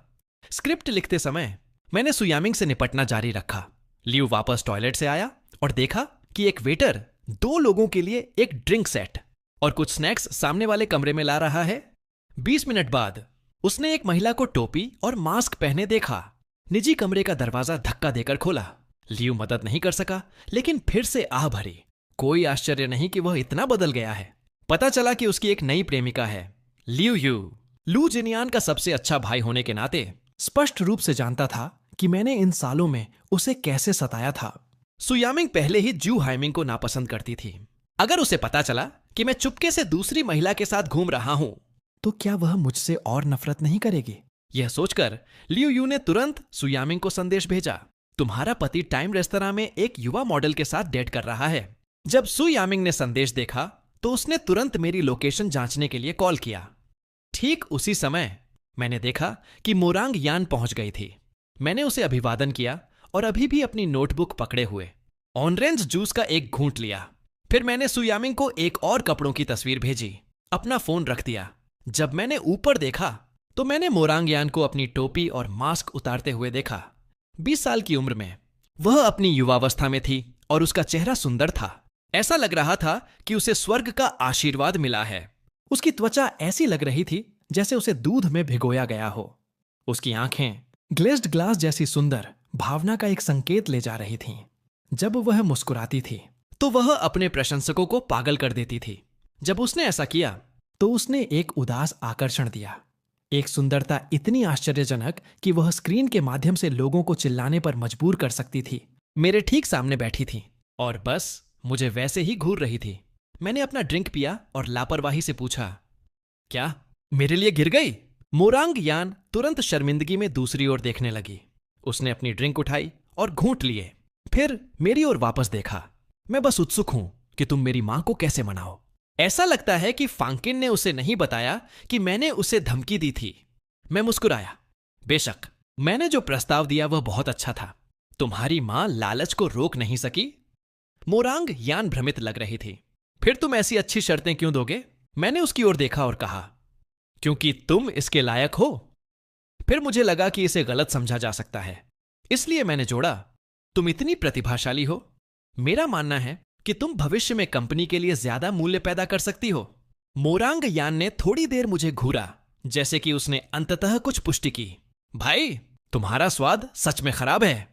स्क्रिप्ट लिखते समय मैंने सुयामिंग से निपटना जारी रखा। लियू वापस टॉयलेट से आया और देखा कि एक वेटर 2 लोगों के लिए एक ड्रिंक सेट और कुछ स्नैक्स सामने वाले कमरे में ला रहा है। 20 मिनट बाद उसने एक महिला को टोपी और मास्क पहने देखा। निजी कमरे का दरवाजा धक्का देकर खोला। लियू मदद नहीं कर सका, लेकिन फिर से आह भरी। कोई आश्चर्य नहीं कि वह इतना बदल गया है। पता चला कि उसकी एक नई प्रेमिका है, लियू यू। लू जिनियान का सबसे अच्छा भाई होने के नाते स्पष्ट रूप से जानता था कि मैंने इन सालों में उसे कैसे सताया था। सुयामिंग पहले ही जू हाइमिंग को नापसंद करती थी। अगर उसे पता चला कि मैं चुपके से दूसरी महिला के साथ घूम रहा हूं, तो क्या वह मुझसे और नफरत नहीं करेगी? यह सोचकर लियू यू ने तुरंत सुयामिंग को संदेश भेजा, तुम्हारा पति टाइम रेस्तरां में एक युवा मॉडल के साथ डेट कर रहा है। जब सुयामिंग ने संदेश देखा तो उसने तुरंत मेरी लोकेशन जांचने के लिए कॉल किया। ठीक उसी समय मैंने देखा कि मोरांग यान पहुंच गई थी। मैंने उसे अभिवादन किया और अभी भी अपनी नोटबुक पकड़े हुए ऑरेंज जूस का एक घूंट लिया। फिर मैंने सुयामिंग को एक और कपड़ों की तस्वीर भेजी, अपना फोन रख दिया। जब मैंने ऊपर देखा तो मैंने मोरांग यान को अपनी टोपी और मास्क उतारते हुए देखा। 20 साल की उम्र में वह अपनी युवावस्था में थी और उसका चेहरा सुंदर था। ऐसा लग रहा था कि उसे स्वर्ग का आशीर्वाद मिला है। उसकी त्वचा ऐसी लग रही थी जैसे उसे दूध में भिगोया गया हो। उसकी आंखें ग्लेज्ड ग्लास जैसी सुंदर भावना का एक संकेत ले जा रही थीं। जब वह मुस्कुराती थी तो वह अपने प्रशंसकों को पागल कर देती थी। जब उसने ऐसा किया तो उसने एक उदास आकर्षण दिया, एक सुंदरता इतनी आश्चर्यजनक कि वह स्क्रीन के माध्यम से लोगों को चिल्लाने पर मजबूर कर सकती थी। मेरे ठीक सामने बैठी थी और बस मुझे वैसे ही घूर रही थी। मैंने अपना ड्रिंक पिया और लापरवाही से पूछा, क्या मेरे लिए गिर गई? मोरांग यान तुरंत शर्मिंदगी में दूसरी ओर देखने लगी। उसने अपनी ड्रिंक उठाई और घूंट लिए, फिर मेरी ओर वापस देखा। मैं बस उत्सुक हूं कि तुम मेरी मां को कैसे मनाओ। ऐसा लगता है कि फांकिन ने उसे नहीं बताया कि मैंने उसे धमकी दी थी। मैं मुस्कुराया। बेशक मैंने जो प्रस्ताव दिया वह बहुत अच्छा था। तुम्हारी मां लालच को रोक नहीं सकी। मोरांग यान भ्रमित लग रही थी। फिर तुम ऐसी अच्छी शर्तें क्यों दोगे? मैंने उसकी ओर देखा और कहा, क्योंकि तुम इसके लायक हो। फिर मुझे लगा कि इसे गलत समझा जा सकता है, इसलिए मैंने जोड़ा, तुम इतनी प्रतिभाशाली हो। मेरा मानना है कि तुम भविष्य में कंपनी के लिए ज्यादा मूल्य पैदा कर सकती हो। मोरांग यान ने थोड़ी देर मुझे घूरा, जैसे कि उसने अंततः कुछ पुष्टि की। भाई, तुम्हारा स्वाद सच में खराब है।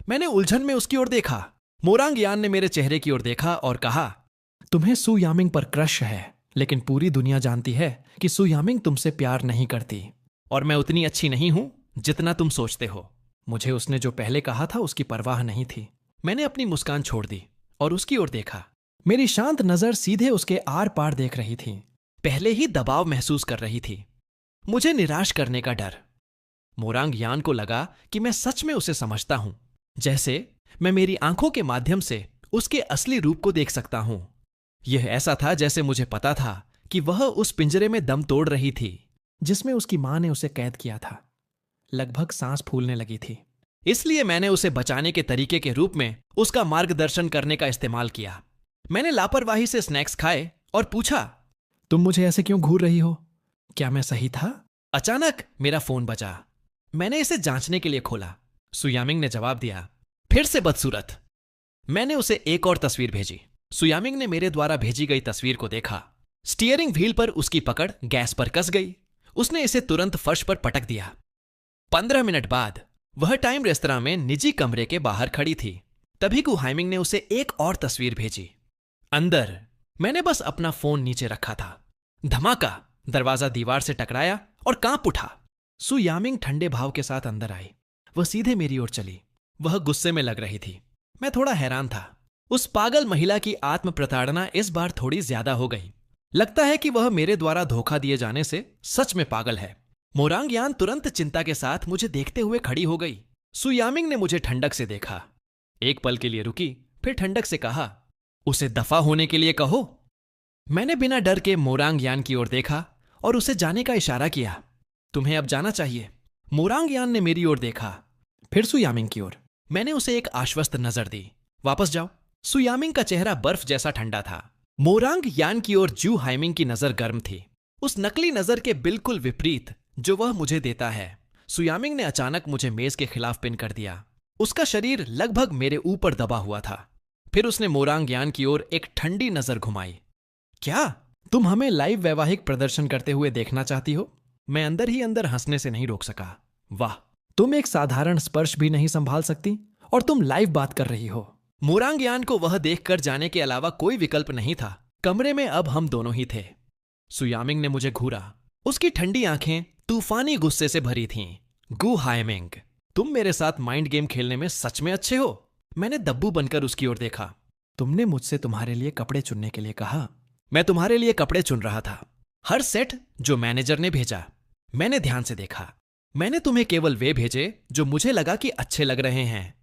मैंने उलझन में उसकी ओर देखा। मोरांग यान ने मेरे चेहरे की ओर देखा और कहा, तुम्हें सु यामिंग पर क्रश है, लेकिन पूरी दुनिया जानती है कि सु यामिंग तुमसे प्यार नहीं करती और मैं उतनी अच्छी नहीं हूं जितना तुम सोचते हो। मुझे उसने जो पहले कहा था उसकी परवाह नहीं थी। मैंने अपनी मुस्कान छोड़ दी और उसकी ओर देखा। मेरी शांत नजर सीधे उसके आर पार देख रही थी। पहले ही दबाव महसूस कर रही थी, मुझे निराश करने का डर। मोरांग यान को लगा कि मैं सच में उसे समझता हूं, जैसे मैं मेरी आंखों के माध्यम से उसके असली रूप को देख सकता हूं। यह ऐसा था जैसे मुझे पता था कि वह उस पिंजरे में दम तोड़ रही थी जिसमें उसकी मां ने उसे कैद किया था। लगभग सांस फूलने लगी थी, इसलिए मैंने उसे बचाने के तरीके के रूप में उसका मार्गदर्शन करने का इस्तेमाल किया। मैंने लापरवाही से स्नैक्स खाए और पूछा, तुम मुझे ऐसे क्यों घूर रही हो? क्या मैं सही था? अचानक मेरा फोन बजा। मैंने इसे जांचने के लिए खोला। सुयामिंग ने जवाब दिया, फिर से बदसूरत। मैंने उसे एक और तस्वीर भेजी। सुयामिंग ने मेरे द्वारा भेजी गई तस्वीर को देखा। स्टीयरिंग व्हील पर उसकी पकड़ गैस पर कस गई। उसने इसे तुरंत फर्श पर पटक दिया। 15 मिनट बाद वह टाइम रेस्तरां में निजी कमरे के बाहर खड़ी थी। तभी गु हाइमिंग ने उसे एक और तस्वीर भेजी। अंदर मैंने बस अपना फोन नीचे रखा था। धमाका, दरवाजा दीवार से टकराया और कांप उठा। सु यामिंग ठंडे भाव के साथ अंदर आई। वह सीधे मेरी ओर चली। वह गुस्से में लग रही थी। मैं थोड़ा हैरान था। उस पागल महिला की आत्म प्रताड़ना इस बार थोड़ी ज्यादा हो गई। लगता है कि वह मेरे द्वारा धोखा दिए जाने से सच में पागल है। मोरांग यान तुरंत चिंता के साथ मुझे देखते हुए खड़ी हो गई। सु यामिंग ने मुझे ठंडक से देखा, एक पल के लिए रुकी, फिर ठंडक से कहा, उसे दफा होने के लिए कहो। मैंने बिना डर के मोरांग यान की ओर देखा और उसे जाने का इशारा किया। तुम्हें अब जाना चाहिए। मोरांग यान ने मेरी ओर देखा, फिर सु यामिंग की ओर। मैंने उसे एक आश्वस्त नजर दी। वापस जाओ। सु यामिंग का चेहरा बर्फ जैसा ठंडा था। मोरांग यान की ओर जू हाइमिंग की नजर गर्म थी, उस नकली नजर के बिल्कुल विपरीत जो वह मुझे देता है। सु यामिंग ने अचानक मुझे मेज के खिलाफ पिन कर दिया। उसका शरीर लगभग मेरे ऊपर दबा हुआ था। फिर उसने मोरांग यान की ओर एक ठंडी नजर घुमाई। क्या तुम हमें लाइव वैवाहिक प्रदर्शन करते हुए देखना चाहती हो? मैं अंदर ही अंदर हंसने से नहीं रोक सका। वाह, तुम एक साधारण स्पर्श भी नहीं संभाल सकती और तुम लाइव बात कर रही हो। मोरांग यान को वह देखकर जाने के अलावा कोई विकल्प नहीं था। कमरे में अब हम दोनों ही थे। सु यामिंग ने मुझे घूरा। उसकी ठंडी आंखें तूफानी गुस्से से भरी थीं। गु हाइमिंग, तुम मेरे साथ माइंड गेम खेलने में सच में अच्छे हो। मैंने दब्बू बनकर उसकी ओर देखा। तुमने मुझसे तुम्हारे लिए कपड़े चुनने के लिए कहा। मैं तुम्हारे लिए कपड़े चुन रहा था। हर सेट जो मैनेजर ने भेजा। मैंने ध्यान से देखा। मैंने तुम्हें केवल वे भेजे जो मुझे लगा कि अच्छे लग रहे हैं।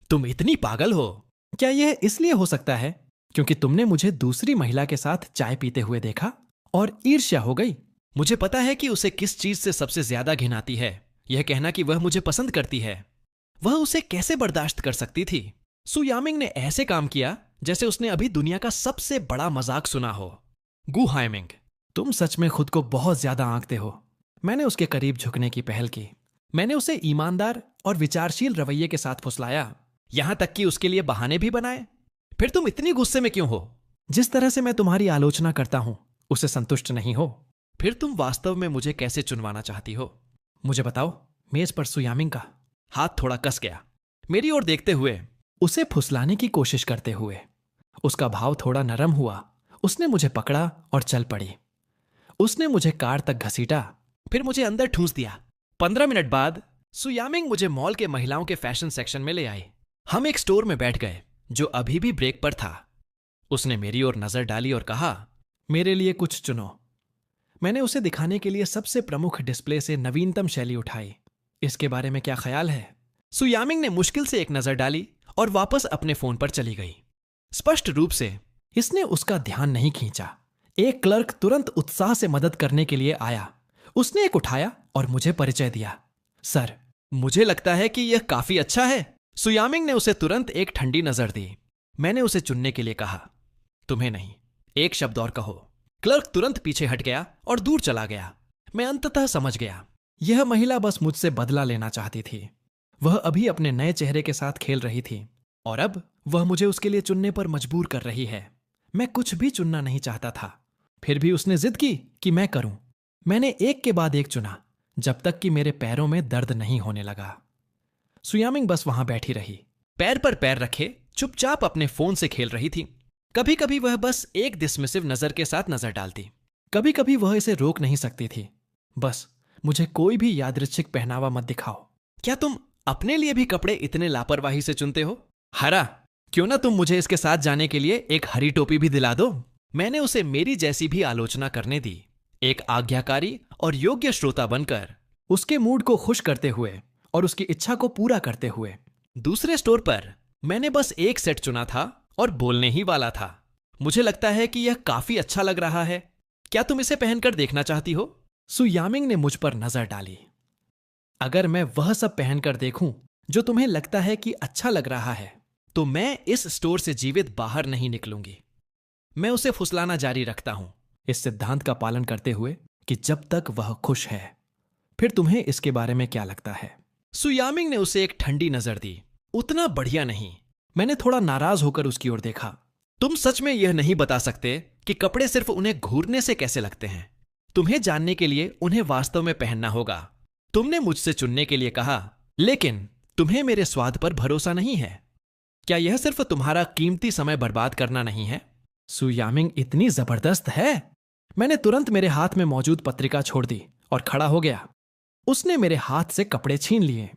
तुम इतनी पागल हो। क्या यह इसलिए हो सकता है क्योंकि तुमने मुझे दूसरी महिला के साथ चाय पीते हुए देखा और ईर्ष्या हो गई? मुझे पता है कि उसे किस चीज से सबसे ज्यादा घिन आती है, यह कहना कि वह मुझे पसंद करती है। वह उसे कैसे बर्दाश्त कर सकती थी? सु यामिंग ने ऐसे काम किया जैसे उसने अभी दुनिया का सबसे बड़ा मजाक सुना हो। गु हाइमिंग, तुम सच में खुद को बहुत ज्यादा आंकते हो। मैंने उसके करीब झुकने की पहल की। मैंने उसे ईमानदार और विचारशील रवैये के साथ फुसलाया, यहां तक कि उसके लिए बहाने भी बनाए। फिर तुम इतनी गुस्से में क्यों हो? जिस तरह से मैं तुम्हारी आलोचना करता हूं उसे संतुष्ट नहीं हो? फिर तुम वास्तव में मुझे कैसे चुनवाना चाहती हो? मुझे बताओ। मेज पर सु यामिंग का हाथ थोड़ा कस गया, मेरी ओर देखते हुए, उसे फुसलाने की कोशिश करते हुए। उसका भाव थोड़ा नरम हुआ। उसने मुझे पकड़ा और चल पड़ी। उसने मुझे कार तक घसीटा, फिर मुझे अंदर ठूंस दिया। 15 मिनट बाद सु यामिंग मुझे मॉल के महिलाओं के फैशन सेक्शन में ले आई। हम एक स्टोर में बैठ गए जो अभी भी ब्रेक पर था। उसने मेरी ओर नजर डाली और कहा, मेरे लिए कुछ चुनो। मैंने उसे दिखाने के लिए सबसे प्रमुख डिस्प्ले से नवीनतम शैली उठाई। इसके बारे में क्या ख्याल है? सु यामिंग ने मुश्किल से एक नजर डाली और वापस अपने फोन पर चली गई। स्पष्ट रूप से इसने उसका ध्यान नहीं खींचा। एक क्लर्क तुरंत उत्साह से मदद करने के लिए आया। उसने एक उठाया और मुझे परिचय दिया। सर, मुझे लगता है कि यह काफी अच्छा है। सु यामिंग ने उसे तुरंत एक ठंडी नजर दी। मैंने उसे चुनने के लिए कहा, तुम्हें नहीं, एक शब्द और कहो। क्लर्क तुरंत पीछे हट गया और दूर चला गया। मैं अंततः समझ गया, यह महिला बस मुझसे बदला लेना चाहती थी। वह अभी अपने नए चेहरे के साथ खेल रही थी और अब वह मुझे उसके लिए चुनने पर मजबूर कर रही है। मैं कुछ भी चुनना नहीं चाहता था, फिर भी उसने जिद की कि मैं करूं। मैंने एक के बाद एक चुना जब तक कि मेरे पैरों में दर्द नहीं होने लगा। सु यामिंग बस वहां बैठी रही, पैर पर पैर रखे चुपचाप अपने फोन से खेल रही थी। कभी कभी वह बस एक डिसमिसिव नजर के साथ नजर डालती, कभी कभी वह इसे रोक नहीं सकती थी। बस मुझे कोई भी यादृच्छिक पहनावा मत दिखाओ। क्या तुम अपने लिए भी कपड़े इतने लापरवाही से चुनते हो? हरा, क्यों ना तुम मुझे इसके साथ जाने के लिए एक हरी टोपी भी दिला दो। मैंने उसे मेरी जैसी भी आलोचना करने दी, एक आज्ञाकारी और योग्य श्रोता बनकर, उसके मूड को खुश करते हुए और उसकी इच्छा को पूरा करते हुए। दूसरे स्टोर पर मैंने बस एक सेट चुना था और बोलने ही वाला था, मुझे लगता है कि यह काफी अच्छा लग रहा है। क्या तुम इसे पहनकर देखना चाहती हो? सु यामिंग ने मुझ पर नजर डाली। अगर मैं वह सब पहनकर देखूं जो तुम्हें लगता है कि अच्छा लग रहा है, तो मैं इस स्टोर से जीवित बाहर नहीं निकलूंगी। मैं उसे फुसलाना जारी रखता हूं, इस सिद्धांत का पालन करते हुए कि जब तक वह खुश है। फिर तुम्हें इसके बारे में क्या लगता है? सु यामिंग ने उसे एक ठंडी नजर दी। उतना बढ़िया नहीं। मैंने थोड़ा नाराज होकर उसकी ओर देखा। तुम सच में यह नहीं बता सकते कि कपड़े सिर्फ उन्हें घूरने से कैसे लगते हैं। तुम्हें जानने के लिए उन्हें वास्तव में पहनना होगा। तुमने मुझसे चुनने के लिए कहा, लेकिन तुम्हें मेरे स्वाद पर भरोसा नहीं है। क्या यह सिर्फ तुम्हारा कीमती समय बर्बाद करना नहीं है? सु यामिंग इतनी जबरदस्त है। मैंने तुरंत मेरे हाथ में मौजूद पत्रिका छोड़ दी और खड़ा हो गया। उसने मेरे हाथ से कपड़े छीन लिए।